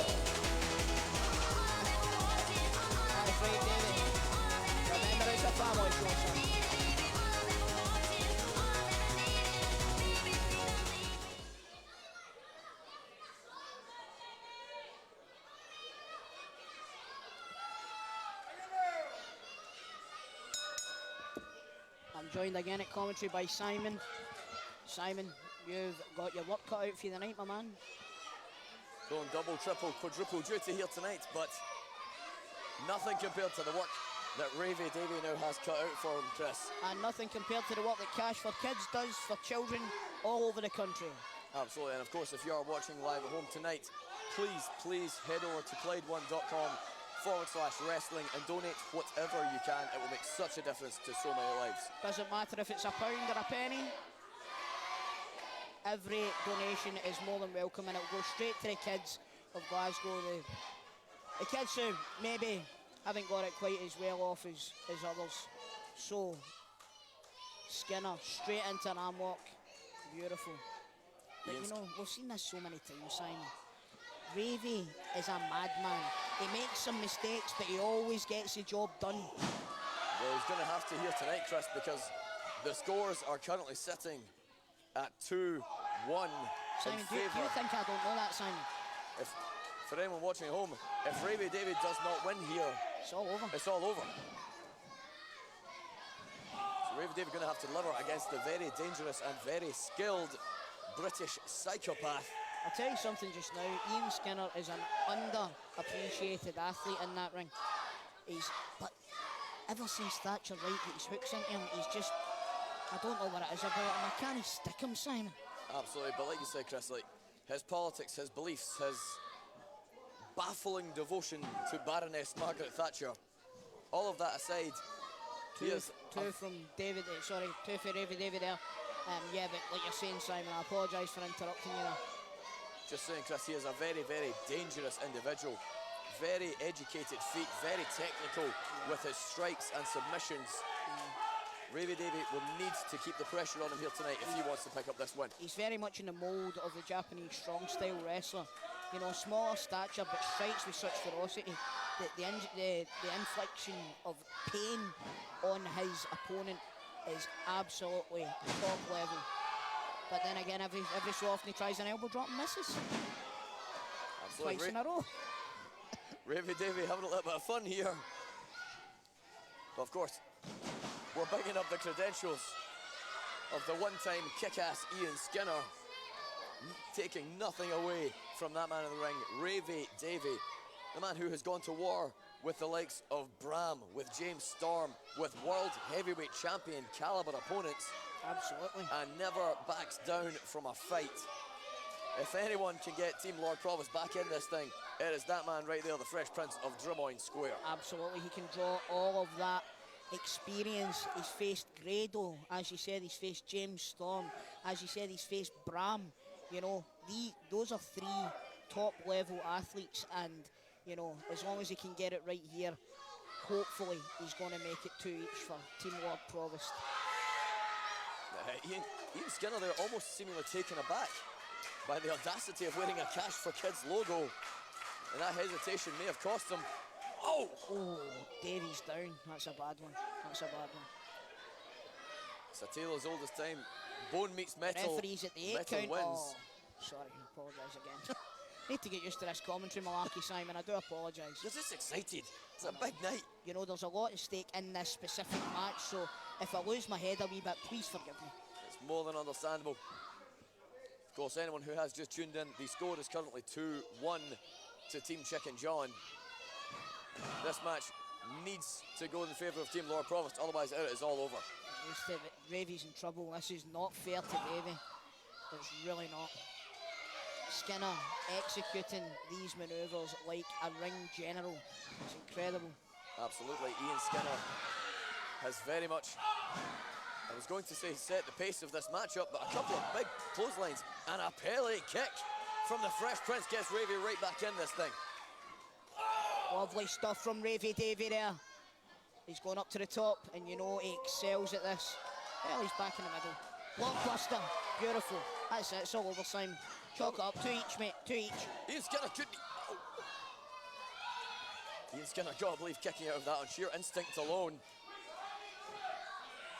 I'm joined again at commentary by Simon. Simon, you've got your work cut out for you tonight, my man. Going double, triple, quadruple duty here tonight, but nothing compared to the work that Ravie Davie now has cut out for him, Chris. And nothing compared to the work that Cash for Kids does for children all over the country. Absolutely, and of course, if you are watching live at home tonight, please head over to Clyde1.com/wrestling and donate whatever you can. It will make such a difference to so many lives. Doesn't matter if it's £1 or a penny. Every donation is more than welcome, and it will go straight to the kids of Glasgow. The kids who maybe haven't got it quite as well off as others. So, Skinner straight into an arm lock. Beautiful. But you know, we've seen this so many times, Simon. Ravie is a madman. He makes some mistakes, but he always gets the job done. Well, he's going to have to here tonight, Chris, because the scores are currently sitting at 2-1 Simon, in do you favour. think I don't know that, Simon? For anyone watching at home, if Ravie Davie does not win here, It's all over. it's all over. So Ravie Davie going to have to deliver against the very dangerous and very skilled British psychopath. I'll tell you something just now. Ian Skinner is an underappreciated athlete in that ring. But ever since Thatcher Wright got his hooks into him, he's just, I don't know what it is about him. I can't stick him, Simon. Absolutely, but like you said, Chris, like his politics, his beliefs, his baffling devotion to Baroness Margaret Thatcher, all of that aside, Two from David, two for Ravie Davie there. Yeah, but like you're saying, Simon, I apologise for interrupting you there. just saying, Chris, he is a very, very dangerous individual. Very educated feet, very technical with his strikes and submissions. Ravie Davie will need to keep the pressure on him here tonight if he wants to pick up this win. He's very much in the mould of the Japanese strong style wrestler. You know, smaller stature but strikes with such ferocity. The infliction of pain on his opponent is absolutely top level. But then again, every so often he tries an elbow drop and misses. Absolutely. Twice in a row. Ravie Davie having a little bit of fun here. But of course, we're bringing up the credentials of the one-time kick-ass Ian Skinner, taking nothing away from that man in the ring, Ravie Davie, the man who has gone to war with the likes of Bram, with James Storm, with world heavyweight champion caliber opponents. Absolutely. And never backs down from a fight. If anyone can get Team Lord Provost back in this thing, it is that man right there, the Fresh Prince of Drummoyne Square. Absolutely, he can draw all of that experience. He's faced Grado, as you said, he's faced James Storm, as you said, he's faced Bram. You know, those are three top-level athletes, and, you know, as long as he can get it right here, hopefully he's going to make it 2 each for Team Lord Provost. Ian Skinner there almost seemingly taken aback by the audacity of wearing a Cash for Kids logo, and that hesitation may have cost him. Oh! Oh, Davie's down. That's a bad one. That's a bad one. It's a tale as old as time. Bone meets metal. Referees at the 8 metal count. wins. Oh, sorry, I apologise again. Need to get used to this commentary malarkey, Simon. I do apologise. You're just excited. It's a big night. You know, there's a lot at stake in this specific match, so if I lose my head a wee bit, please forgive me. It's more than understandable. Of course, anyone who has just tuned in, the score is currently 2-1 to Team Chicken John. This match needs to go in favour of Team Lord Provost, otherwise it is all over. Ravie's in trouble. This is not fair to Davie. It's really not. Skinner executing these manoeuvres like a ring general. It's incredible. Absolutely, Ian Skinner has very much, I was going to say set the pace of this matchup, but a couple of big clotheslines and a Pele kick from the Fresh Prince gets Ravie right back in this thing. Lovely stuff from Ravie Davie there. He's going up to the top, and you know he excels at this. Well, he's back in the middle. Blockbuster, beautiful. That's it, it's all over, Simon. Chalk it up, 2 each, mate, 2 each. Ian Skinner could be... Oh. Ian Skinner, gotta believe, kicking out of that on sheer instinct alone.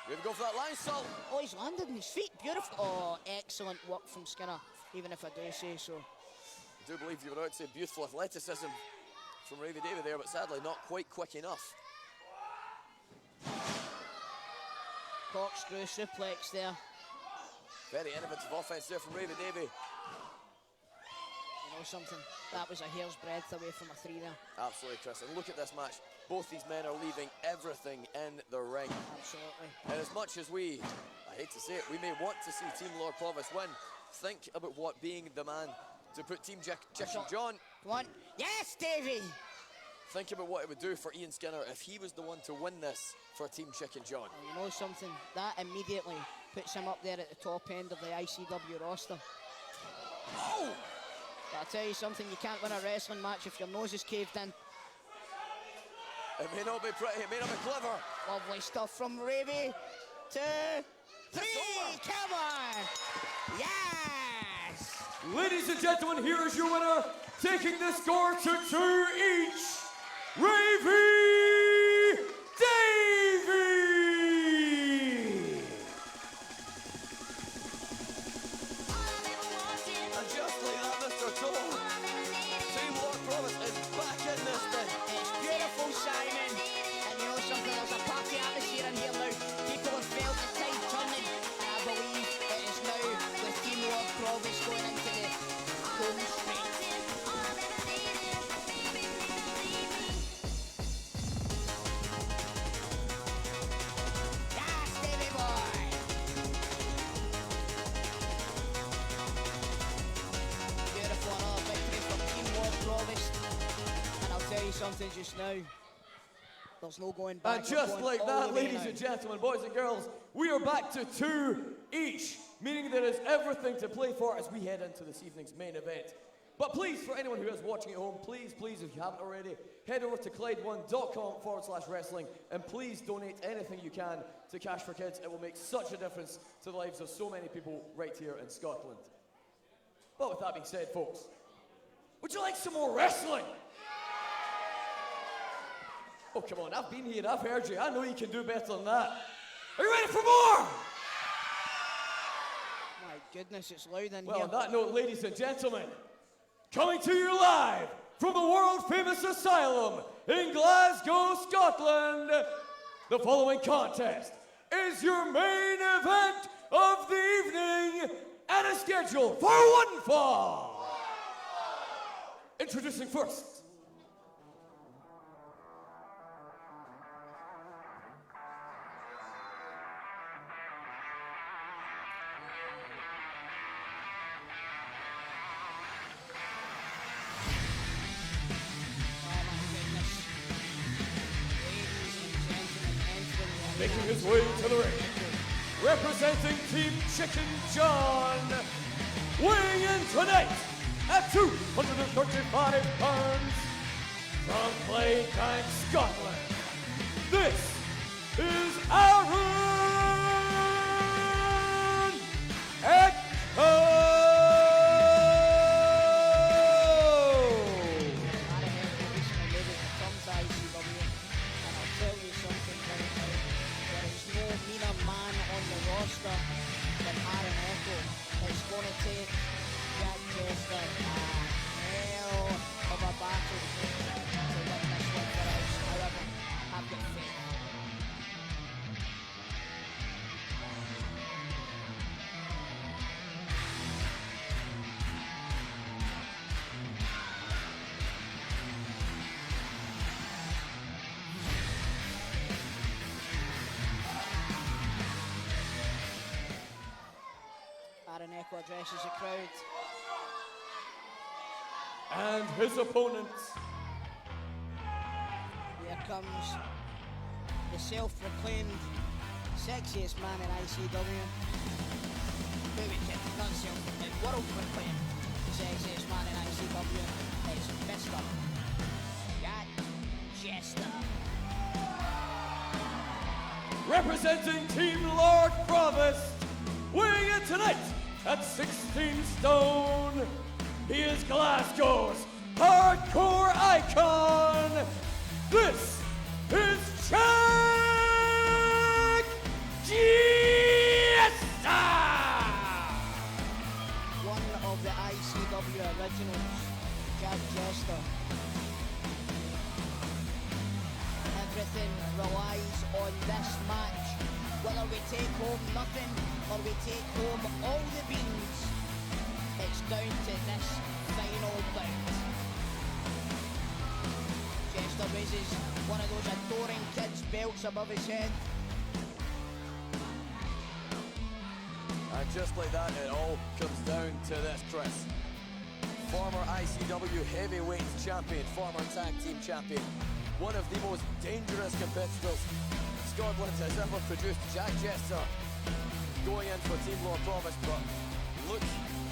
Here we go for that line salt. Oh, he's landed on his feet, beautiful. Oh, excellent work from Skinner, even if I do say so. I do believe you were about to say beautiful athleticism from Ravie Davie there, but sadly not quite quick enough. Corkscrew suplex there. Very innovative offense there from Ravie Davie. You know something? That was a hair's breadth away from a 3 there. Absolutely, Chris. And look at this match. Both these men are leaving everything in the ring. Absolutely. And as much as we, I hate to say it, we may want to see Team Lord Provost win, think about what being the man to put Team Chicken John. Come on. Yes, Davie! Think about what it would do for Ian Skinner if he was the one to win this for Team Chicken John. Oh, you know something? That immediately puts him up there at the top end of the ICW roster. Oh! But I'll tell you something, you can't win a wrestling match if your nose is caved in. It may not be pretty, it may not be clever. Lovely stuff from Ravie. 2, 3, come on! Yes! Ladies and gentlemen, here is your winner, taking the score to 2 each, Ravie Davie! And just like that, Mr. Toll, Team Lord Provost is back in this thing. It's beautiful, Simon. And you know something, there's a party atmosphere in here now. People have felt the tide turning. And I believe it is now with Team Lord Provost going into the home straight. Yes, Davie boy! Beautiful, another victory for Team Lord Provost. And I'll tell you something just now. There's no going back. And just like that, ladies and gentlemen, boys and girls, we are back to 2 each, meaning there is everything to play for as we head into this evening's main event. But please, for anyone who is watching at home, please, if you haven't already, head over to Clyde1.com/wrestling and please donate anything you can to Cash for Kids. It will make such a difference to the lives of so many people right here in Scotland. But with that being said, folks, would you like some more wrestling? Oh, come on, I've been here, I've heard you. I know you can do better than that. Are you ready for more? My goodness, it's loud in Well, here. on that note, ladies and gentlemen, Coming to you live from the world-famous asylum in Glasgow, Scotland, the following contest is your main event of the evening and is scheduled for one fall. Introducing first, making his way to the ring, representing Team Chicken John, weighing in tonight at 235 pounds from Clyde, Scotland. This is Aaron Echo. Than Aaron Echo. It's going to take Jack Jester a hell of a battle to win this one for us. However, I've got faith. Aaron Echo addresses the crowd. And his opponent. Here comes the self-proclaimed sexiest man in ICW. Maybe not self-proclaimed, world-proclaimed sexiest man in ICW. It's Mr. Jack Jester. Representing Team Lord Provost, weighing in tonight at 16 stone, he is Glasgow's hardcore icon. This is Jack Jester! One of the ICW originals, Jack Jester. Everything relies on this match. Whether we take home nothing or we take home all the beans, it's down to this final bout. Jester raises one of those adoring kids' belts above his head. And just like that, it all comes down to this, Chris. Former ICW heavyweight champion, former tag team champion, one of the most dangerous competitors Scotland has ever produced, Jack Jester, going in for Team Lord Provost, but look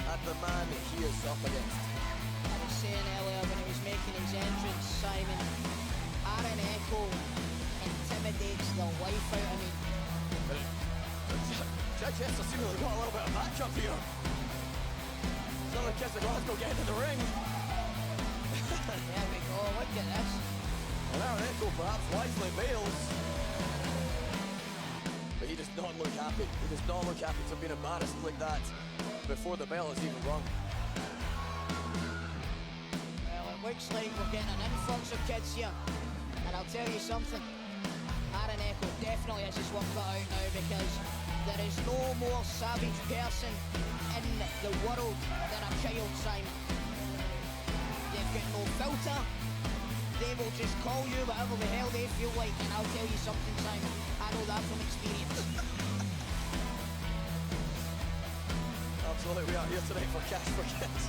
at the man he is up against. I was saying earlier when he was making his entrance, Simon, Aaron Echo intimidates the life out of me. Jack Jester seemingly got a little bit of backup here. Some of the kids of Glasgow getting in the ring. There we go, look at this. And Aaron Echo perhaps wisely bails. But he does not look happy. He does not look happy to have been embarrassed like that before the bell is even rung. Well, it looks like we're getting an influx of kids here. And I'll tell you something, Aaron Echo definitely has his work cut out now, because there is no more savage person in the world than a child, Simon. They've got no filter. They will just call you whatever the hell they feel like, and I'll tell you something, Simon, I know that from experience. Absolutely, we are here tonight for Cash for Kids.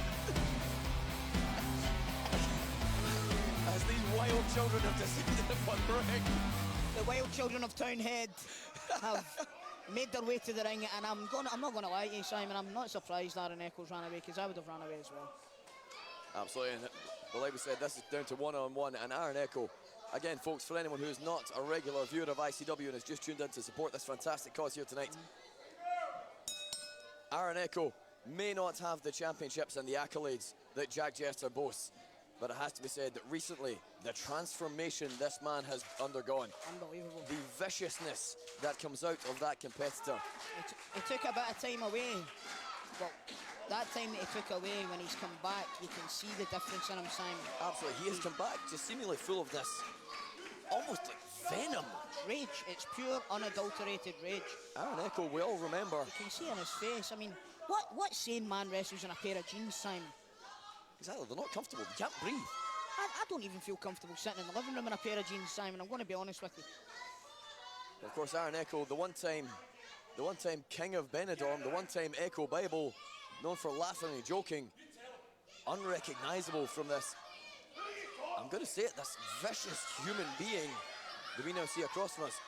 As these wild children have descended upon ring. The wild children of Townhead have made their way to the ring, and I'm not going to lie to you, Simon, I'm not surprised Aaron Echoes ran away, because I would have run away as well. Absolutely, but like we said, this is down to one-on-one, and Aaron Echo, again, folks, for anyone who is not a regular viewer of ICW and has just tuned in to support this fantastic cause here tonight, Aaron Echo may not have the championships and the accolades that Jack Jester boasts, but it has to be said that recently, the transformation this man has undergone, unbelievable, the viciousness that comes out of that competitor. He took a bit of time away Well, that time that he took away, when he's come back, you can see the difference in him, Simon. Absolutely, he has come back just seemingly full of this, almost like venom. Rage, it's pure, unadulterated rage. Aaron Echo, we all remember. You can see in his face. I mean, what sane man wrestles in a pair of jeans, Simon? Exactly, they're not comfortable, they can't breathe. I don't even feel comfortable sitting in the living room in a pair of jeans, Simon. I'm going to be honest with you. Of course, Aaron Echo, the one-time king of Benidorm, the one-time Echo Bible, known for laughing and joking, unrecognisable from this, I'm going to say it, this vicious human being that we now see across from us.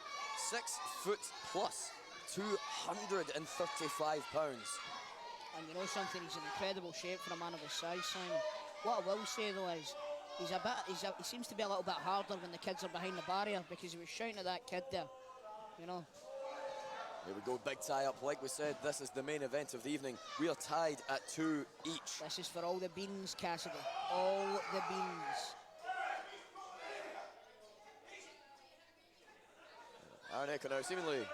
6 foot plus, 235 pounds. And you know something, he's in incredible shape for a man of his size, Simon. What I will say though is, he seems to be a little bit harder when the kids are behind the barrier, because he was shouting at that kid there, you know. Here we go, big tie-up. Like we said, this is the main event of the evening. We are tied at 2 each. This is for all the beans, Cassidy. All the beans. Aaron Echo now seemingly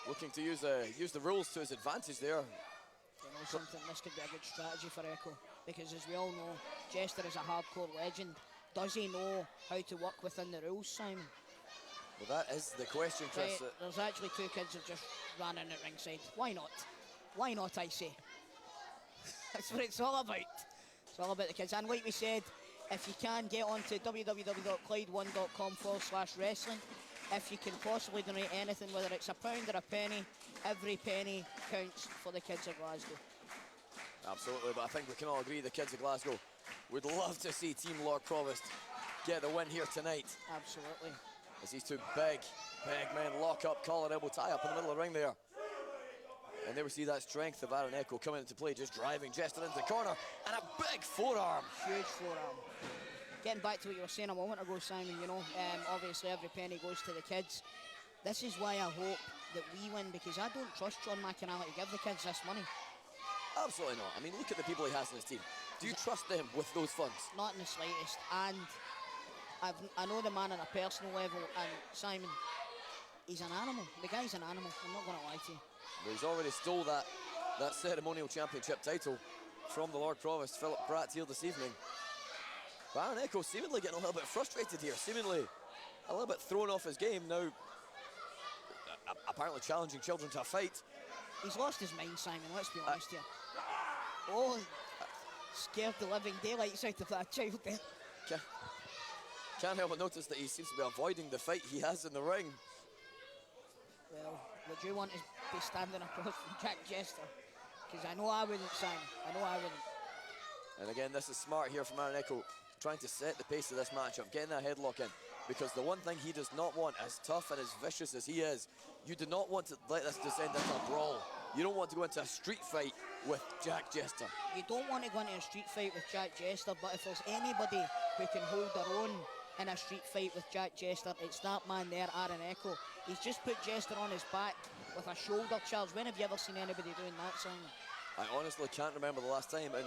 looking to use the rules to his advantage there. You know something, this could be a good strategy for Echo, because as we all know, Jester is a hardcore legend. Does he know how to work within the rules, Simon? Well, that is the question, Chris. Right, there's actually 2 kids who've just ran in at ringside. Why not? Why not, I say? That's what it's all about. It's all about the kids. And like we said, if you can, get on to www.clyde1.com/wrestling. If you can possibly donate anything, whether it's £1 or a penny, every penny counts for the kids of Glasgow. Absolutely, but I think we can all agree the kids of Glasgow would love to see Team Lord Provost get the win here tonight. Absolutely. As these 2 big men lock up, collar elbow tie up in the middle of the ring there. And there we see that strength of Aaron Echo coming into play, just driving Jester into the corner, and a big forearm. Huge forearm. Getting back to what you were saying a moment ago, Simon, you know, obviously every penny goes to the kids. This is why I hope that we win, because I don't trust John McIntyre to give the kids this money. Absolutely not. I mean, look at the people he has in his team. Do you trust them with those funds? Not in the slightest. And I know the man on a personal level, and Simon, he's an animal. The guy's an animal, I'm not going to lie to you. Well, he's already stole that ceremonial championship title from the Lord Provost, Philip Braat, here this evening. But Aaron Echo seemingly getting a little bit frustrated here, seemingly a little bit thrown off his game now, apparently challenging children to a fight. He's lost his mind, Simon, let's be honest here. Oh, scared the living daylights out of that child there. Can't help but notice that he seems to be avoiding the fight he has in the ring. Well, would you want to be standing across from Jack Jester? Because I know I wouldn't, Simon. I know I wouldn't. And again, this is smart here from Aaron Echo, trying to set the pace of this matchup, getting that headlock in. Because the one thing he does not want, as tough and as vicious as he is, you do not want to let this descend into a brawl. You don't want to go into a street fight with Jack Jester. You don't want to go into a street fight with Jack Jester, but if there's anybody who can hold their own in a street fight with Jack Jester, it's that man there, Aaron Echo. He's just put Jester on his back with a shoulder charge. When have you ever seen anybody doing that, Simon? I honestly can't remember the last time, and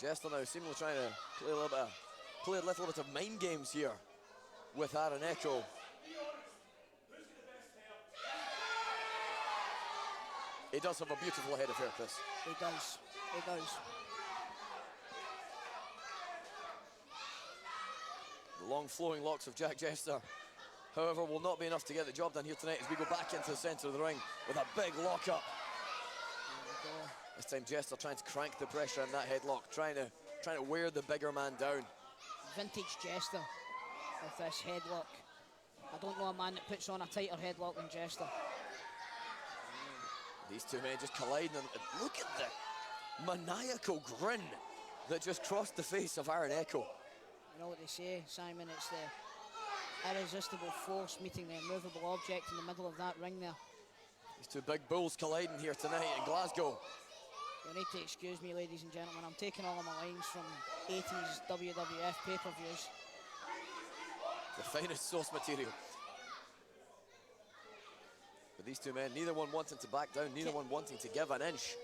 Jester now seemingly trying to play a little bit of mind games here with Aaron Echo. He does have a beautiful head of hair, Chris. He does. He does. The long flowing locks of Jack Jester, however, will not be enough to get the job done here tonight as we go back into the centre of the ring with a big lockup. This time Jester trying to crank the pressure in that headlock, trying to wear the bigger man down. Vintage Jester with this headlock. I don't know a man that puts on a tighter headlock than Jester. These 2 men just colliding, and look at the maniacal grin that just crossed the face of Aaron Echo. You know what they say, Simon, it's the irresistible force meeting the immovable object in the middle of that ring there. These 2 big bulls colliding here tonight in Glasgow. You need to excuse me, ladies and gentlemen, I'm taking all of my lines from 80s WWF pay-per-views. The finest source material. But these 2 men, neither one wanting to back down, neither one wanting to give an inch.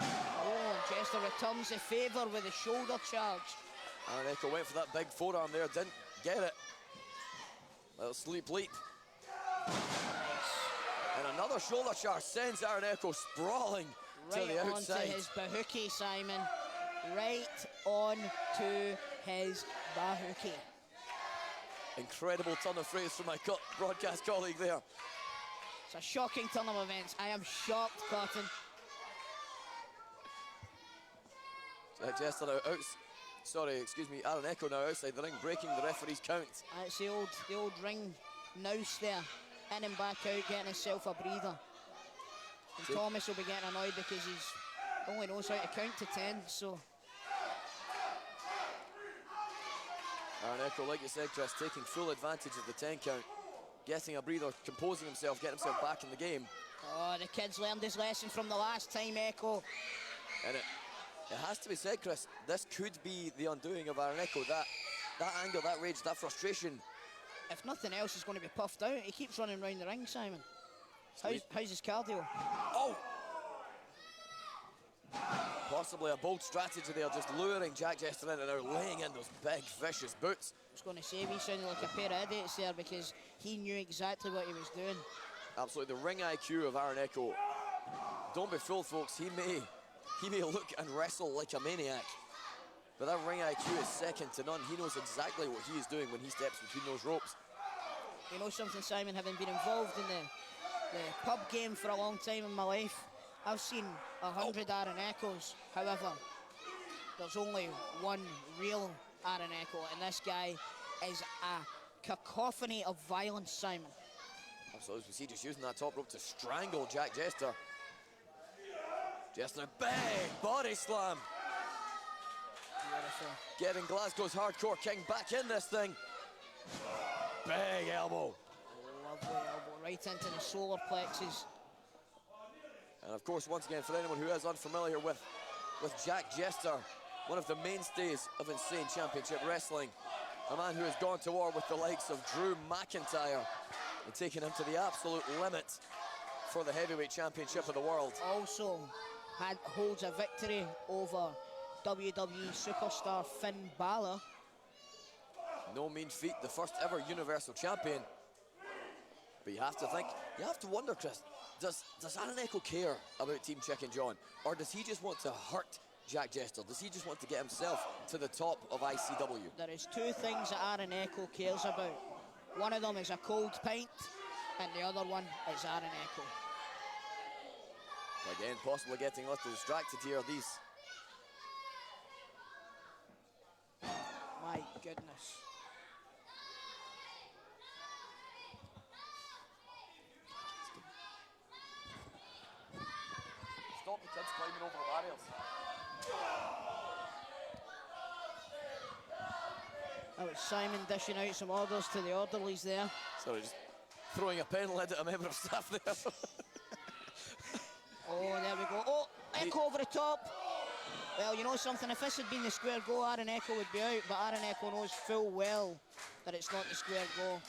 Oh, Jester returns the favour with a shoulder charge. Aaron Echo went for that big forearm there, didn't get it. Little sleep leap. Nice. And another Another shoulder charge sends Aaron Echo sprawling to the Right outside. onto his bahookie, Simon. Right on to his bahookie. Incredible turn of phrase from my broadcast colleague there. It's a shocking turn of events. I am shocked, Cotton. Jester now Aaron Echo now outside the ring, breaking the referee's count. That's the old ring noose there. In and back out, getting himself a breather. And Thomas will be getting annoyed because he's only knows how to count to 10, so. Aaron Echo, like you said, Chris, taking full advantage of the 10 count. Getting a breather, composing himself, getting himself back in the game. Oh, the kid's learned his lesson from the last time, Echo. And it has to be said, Chris, this could be the undoing of Aaron Echo. That anger, that rage, that frustration. If nothing else, he's going to be puffed out. He keeps running around the ring, Simon. How's his cardio? Oh! Possibly a bold strategy there, just luring Jack Jester in and now laying in those big, vicious boots. I was going to say, we sounded like a pair of idiots there because he knew exactly what he was doing. Absolutely, the ring IQ of Aaron Echo. Don't be fooled, folks. He may look and wrestle like a maniac, but that ring IQ is second to none. He knows exactly what he is doing when he steps between those ropes. You know something, Simon, having been involved in the pub game for a long time in my life, I've seen 100 Aaron Echoes. However, there's only one real Aaron Echo, and this guy is a cacophony of violence, Simon. Absolutely, we see just using that top rope to strangle Jack Jester. Jester, big body slam. Beautiful. Getting Glasgow's hardcore king back in this thing. Big elbow. Lovely elbow right into the solar plexus. And of course, once again, for anyone who is unfamiliar with Jack Jester, one of the mainstays of Insane Championship Wrestling, a man who has gone to war with the likes of Drew McIntyre and taken him to the absolute limit for the heavyweight championship of the world. Also holds a victory over WWE superstar Finn Balor. No mean feat, the first ever Universal Champion. But you have to wonder, Chris, does Aaron Echo care about Team Chicken John? Or does he just want to hurt Jack Jester? Does he just want to get himself to the top of ICW? There is two things that Aaron Echo cares about. One of them is a cold pint, and the other one is Aaron Echo. Again, possibly getting a little distracted here. These. My goodness. Stop the kids climbing over the barriers. That was Simon dishing out some orders to the orderlies there. Sorry, just throwing a pen lid at a member of staff there. Oh, there we go. Oh, Echo over the top. Well, you know something, if this had been the square go, Aaron Echo would be out, but Aaron Echo knows full well that it's not the square go.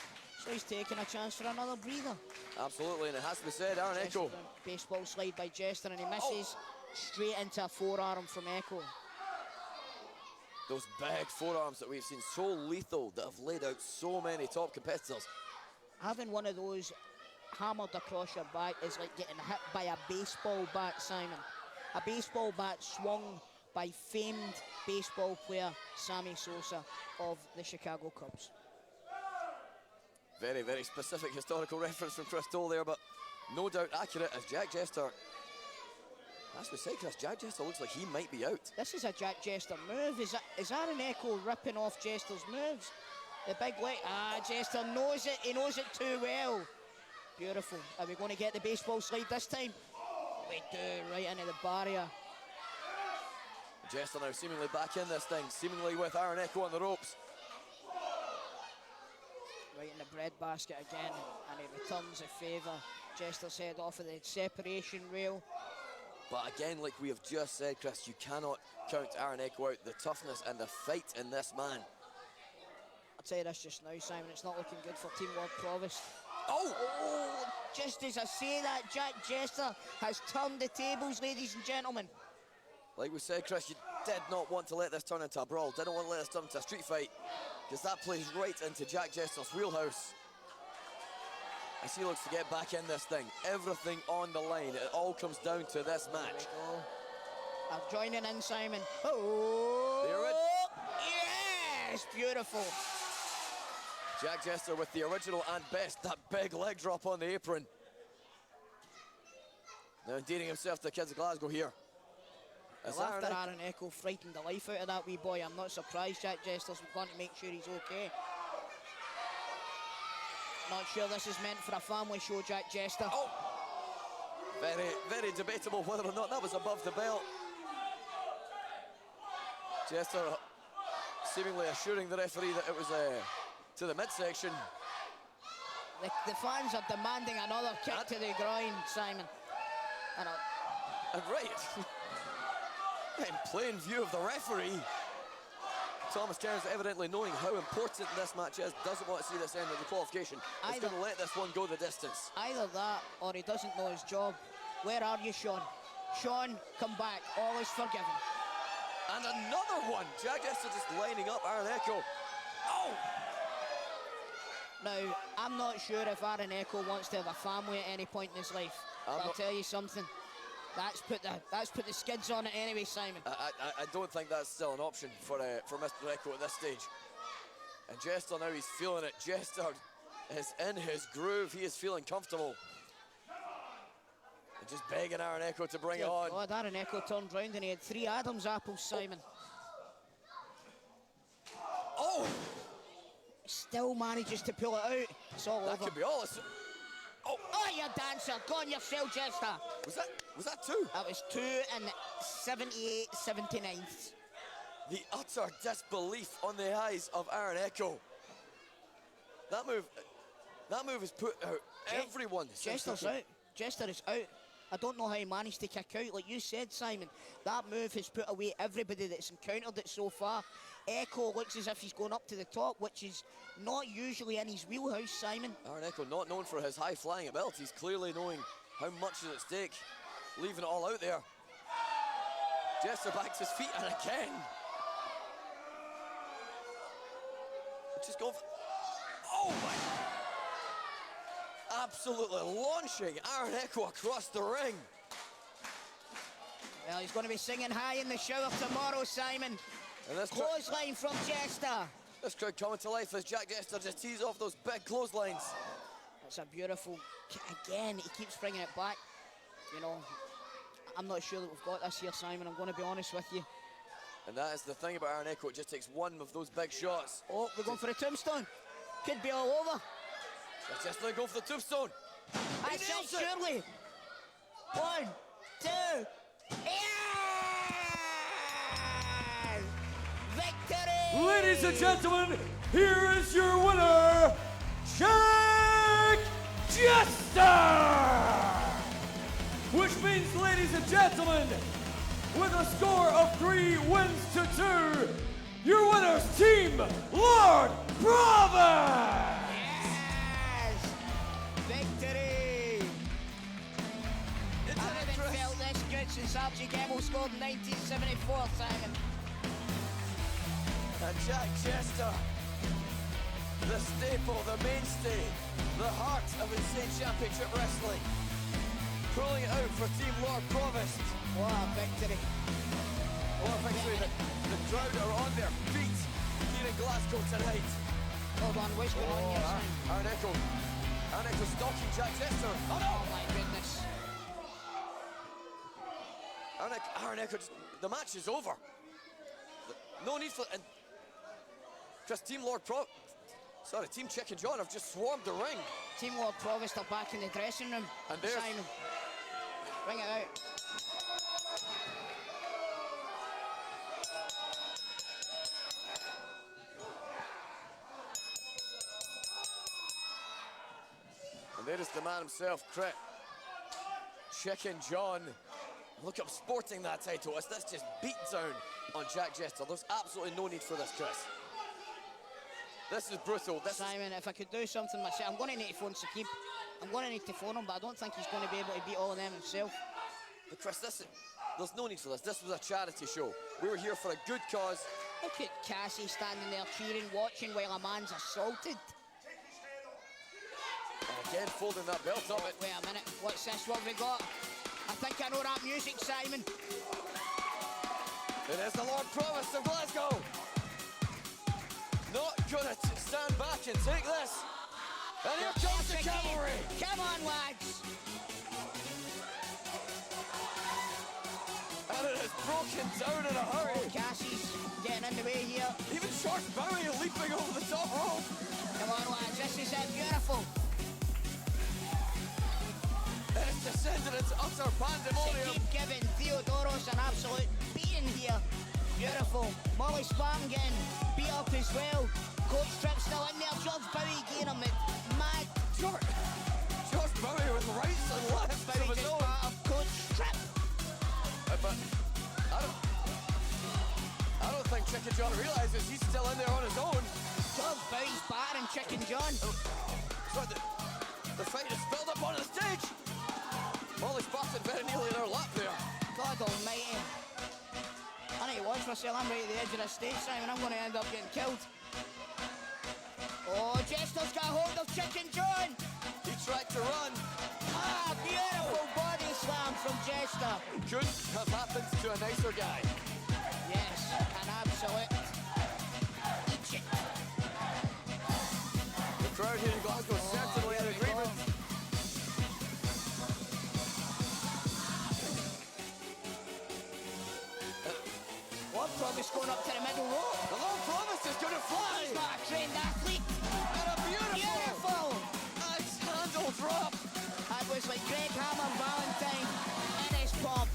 So he's taking a chance for another breather. Absolutely, and it has to be said, Aaron Echo. Baseball slide by Jester, and he misses straight into a forearm from Echo. Those big forearms that we've seen, so lethal, that have laid out so many top competitors. Having one of those hammered across your back is like getting hit by a baseball bat, Simon. A baseball bat swung by famed baseball player Sammy Sosa of the Chicago Cubs. Very, very specific historical reference from Chris Toll there, but no doubt accurate as Jack Jester. As we say, Chris, Jack Jester looks like he might be out. This is a Jack Jester move. Is Aaron Echo ripping off Jester's moves? The big leg. Jester knows it. He knows it too well. Beautiful. Are we going to get the baseball slide this time? We do, right into the barrier. Jester now seemingly back in this thing, seemingly with Aaron Echo on the ropes. Right in the breadbasket again, and he returns a favour. Jester's head off of the separation rail. But again, like we have just said, Chris, you cannot count Aaron Echo out. The toughness and the fight in this man. I'll tell you this just now, Simon, it's not looking good for Team Lord Provost. Oh! Just as I say that, Jack Jester has turned the tables, ladies and gentlemen. Like we said, Chris, you did not want to let this turn into a brawl. Didn't want to let this turn into a street fight, because that plays right into Jack Jester's wheelhouse. as he looks to get back in this thing. Everything on the line. It all comes down to this match. I'm joining in, Simon. Oh, yes, beautiful. Jack Jester with the original and best, that big leg drop on the apron. Now endearing himself to the kids of Glasgow here. As Well, after Aaron Echo frightened the life out of that wee boy, I'm not surprised Jack Jester's going to make sure he's okay. Not sure this is meant for a family show, Jack Jester. Oh! Very, very debatable whether or not that was above the belt. Jester seemingly assuring the referee that it was to the midsection. The fans are demanding another kick to the groin, Simon. And right, in plain view of the referee, Thomas Cairns, evidently knowing how important this match is, doesn't want to see this end of the qualification. He's going to let this one go the distance. Either that, or he doesn't know his job. Where are you, Sean? Sean, come back. All is forgiven. And another one. Jack Jester just lining up Aaron Echo. Oh! Now, I'm not sure if Aaron Echo wants to have a family at any point in his life. I'll tell you something. That's put the skids on it anyway, Simon. I don't think that's still an option for Mr. Echo at this stage. And Jester now, he's feeling it. Jester is in his groove. He is feeling comfortable. And just begging Aaron Echo to bring it on. God, Aaron Echo turned round and he had 3 Adam's apples, Simon. Oh! Still manages to pull it out. It's all over. That could be all. Oh, you dancer. Go on yourself, Jester. Was that 2? That was 2 and 78/79. The utter disbelief on the eyes of Aaron Echo. That move has put out everyone. Jester's out. Jester is out. I don't know how he managed to kick out. Like you said, Simon, that move has put away everybody that's encountered it so far. Echo looks as if he's going up to the top, which is not usually in his wheelhouse, Simon. Aaron Echo, not known for his high-flying abilities, clearly knowing how much is at stake, leaving it all out there. Jester back to his feet, and again. Just go. Oh my! Absolutely launching Aaron Echo across the ring. Well, he's going to be singing high in the shower tomorrow, Simon. And this clothesline from Jester. This crowd coming to life as Jack Jester just tees off those big clotheslines. That's a beautiful, again, he keeps bringing it back. You know, I'm not sure that we've got this here, Simon, I'm going to be honest with you. And that is the thing about Aaron Echo, it just takes one of those big shots. Oh, we're going for a tombstone. Could be all over. Jack Jester go for the tombstone. I said surely. 1, 2, yeah! Victory! Ladies and gentlemen, here is your winner, Jack Jester! Which means, ladies and gentlemen, with a score of 3 wins to 2, your winners, Team Lord Provost! Yes! Victory! I haven't felt this good since Archie Gamble scored in 1974, Simon. And Jack Jester, the staple, the mainstay, the heart of Insane Championship Wrestling, pulling it out for Team Lord Provost. What a victory. What a victory. The crowd are on their feet here in Glasgow tonight. Hold on, what's going on here, Simon? Aaron Echo stalking Jack Jester. Oh no! Oh my goodness. Aaron Echo, the match is over. No need for, and Chris, Team Chicken John have just swarmed the ring. Team Lord Provost are back in the dressing room. And there's Simon, bring it out. And there is the man himself, Chris. Chicken John. Look up sporting that title as this just beat down on Jack Jester. There's absolutely no need for this, Chris. This is brutal. Simon, if I could do something myself, I'm going to need to phone Saqib. I'm going to need to phone him, but I don't think he's going to be able to beat all of them himself. But Chris, there's no need for this. This was a charity show. We were here for a good cause. Look at Cassi standing there cheering, watching while a man's assaulted. again, folding that belt up. Wait a minute, what's this? What have we got? I think I know that music, Simon. It is the Lord Provost of Glasgow. Not gonna stand back and take this. And here comes the cavalry. Come on, lads. And it is broken down in a hurry. Cassie's getting in the way here. Even George Bowie leaping over the top rope. Come on, lads, this is beautiful. And it's descended into utter pandemonium. Saqib giving Theodoros an absolute beating here. Beautiful. Molly Spartan getting beat up as well. Coach Trip still in there. George Bowie getting him mad. George Bowie with rights and lefts of Bowie his just own. part of Coach Trip. But I don't think Chicken John realizes he's still in there on his own. George Bowie's battering Chicken John. So the fight is built up onto the stage. Molly Spartan very nearly in her lap there. God almighty. I need to watch myself. I'm right at the edge of the stage, Simon. I'm going to end up getting killed. Oh, Jester's got hold of Chicken John. He tried to run. Ah, beautiful body slam from Jester. Couldn't have happened to a nicer guy. Yes, an absolute Egypt. The crowd here in Glasgow certainly in agreement. Lord Provost going up to the middle rope. The Lord Provost is going to fly. He's not a trained athlete. And a beautiful axe-handle drop. That was like Greg Hammer Valentine in his pop.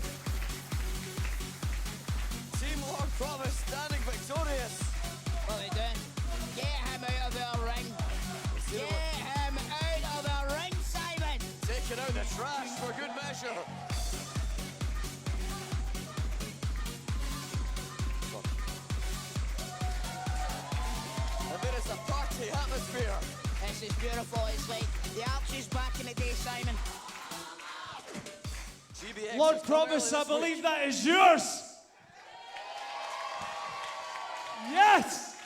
Team Lord Provost standing victorious. What are they doing? Get him out of our ring. Get him out of our ring, Simon. Taking out the trash for good measure. And there is a party atmosphere. This is beautiful. It's like the Archers back in the day, Simon. GBX Lord Provost, I believe that is yours. Yes!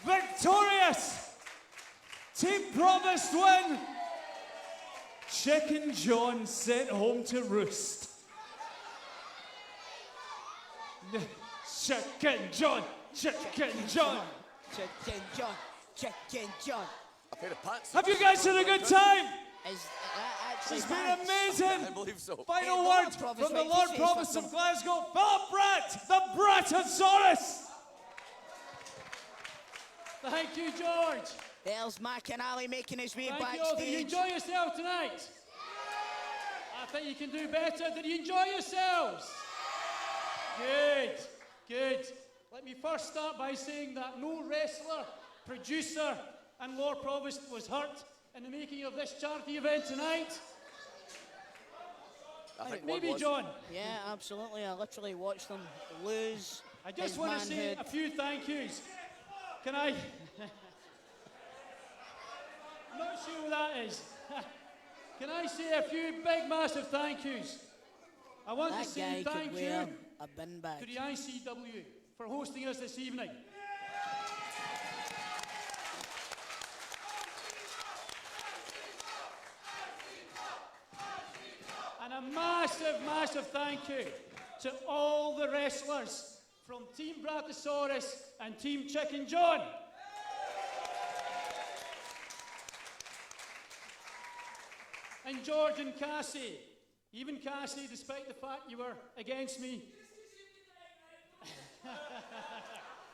Victorious! Team Provost win! Chicken John sent home to roost. Chicken John! Chicken John! Chicken John. Chicken John. A pair of pants. Have you guys had a good time? Is that actually It's been bad? amazing! I believe so. Final Hey, word Lord Provost, from the wait, Lord say Provost something. of Glasgow, Philip Braat, the Braatosaurus! Thank you, George. There's McIntyre making his way Thank you all. Did you backstage. enjoy yourself tonight? I think you can do better. Did you enjoy yourselves? Good, good. Let me first start by saying that no wrestler, producer, and Lord Provost was hurt in the making of this charity event tonight. I think Maybe one was. John. Yeah, absolutely. I literally watched them lose. I just his want to say manhood. a few thank yous. Can I? I'm not sure who that is. Can I say a few big, massive thank yous? I want That to say guy could thank wear you a bin bag. to the ICW for hosting us this evening. And a massive, massive thank you to all the wrestlers from Team Braatosaurus and Team Chicken John. And George and Cassi, even Cassi, despite the fact you were against me.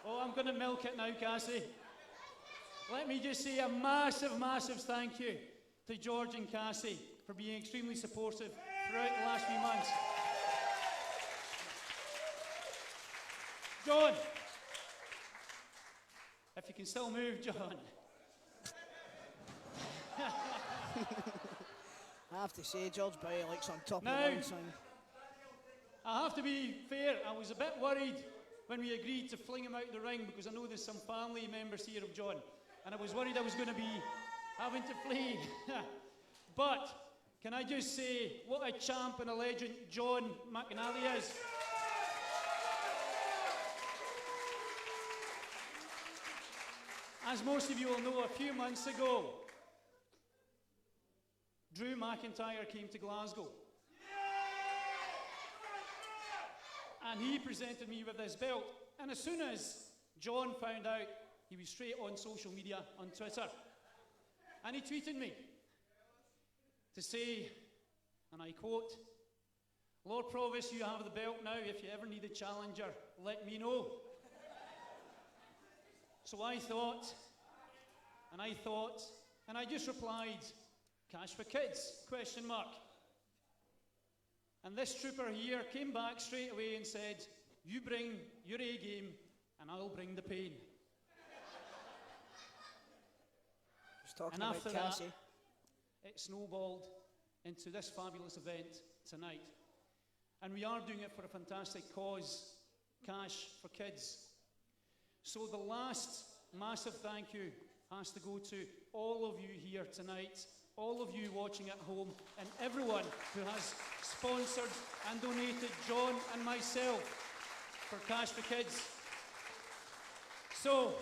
Oh, I'm going to milk it now, Cassi. Let me just say a massive, massive thank you to George and Cassi for being extremely supportive throughout the last few months. John, if you can still move, John. I have to say, George Bowie looks on top Now- of the ring, son. I have to be fair, I was a bit worried when we agreed to fling him out the ring because I know there's some family members here of John, and I was worried I was going to be having to flee. But can I just say, what a champ and a legend John McIntyre is. As most of you will know, a few months ago, Drew McIntyre came to Glasgow. And he presented me with this belt. And as soon as John found out, he was straight on social media, on Twitter. And he tweeted me to say, and I quote, "Lord Provost, you have the belt now. If you ever need a challenger, let me know." So I thought, and I just replied, "Cash for kids, question mark." And this trooper here came back straight away and said, "You bring your A game and I'll bring the pain." Just talking And about after Cassi. that, it snowballed into this fabulous event tonight. And we are doing it for a fantastic cause, Cash for Kids. So the last massive thank you has to go to all of you here tonight, all of you watching at home, and everyone who has sponsored and donated John and myself for Cash for Kids. So,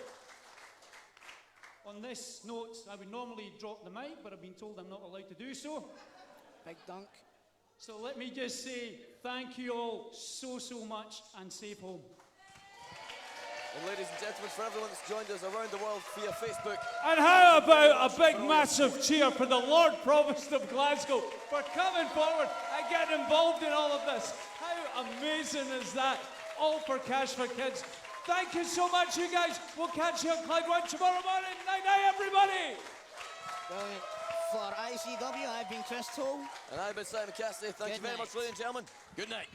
on this note, I would normally drop the mic, but I've been told I'm not allowed to do so. Big dunk. So let me just say thank you all so much, and safe home. And ladies and gentlemen, for everyone that's joined us around the world via Facebook. And how about a big massive cheer for the Lord Provost of Glasgow for coming forward and getting involved in all of this. How amazing is that? All for Cash for Kids. Thank you so much, you guys. We'll catch you on Clyde 1 tomorrow morning. Night night, everybody. Brilliant. For ICW, I've been Chris Toll. And I've been Simon Cassi. Thank you very Good much, night. ladies and gentlemen. Good night.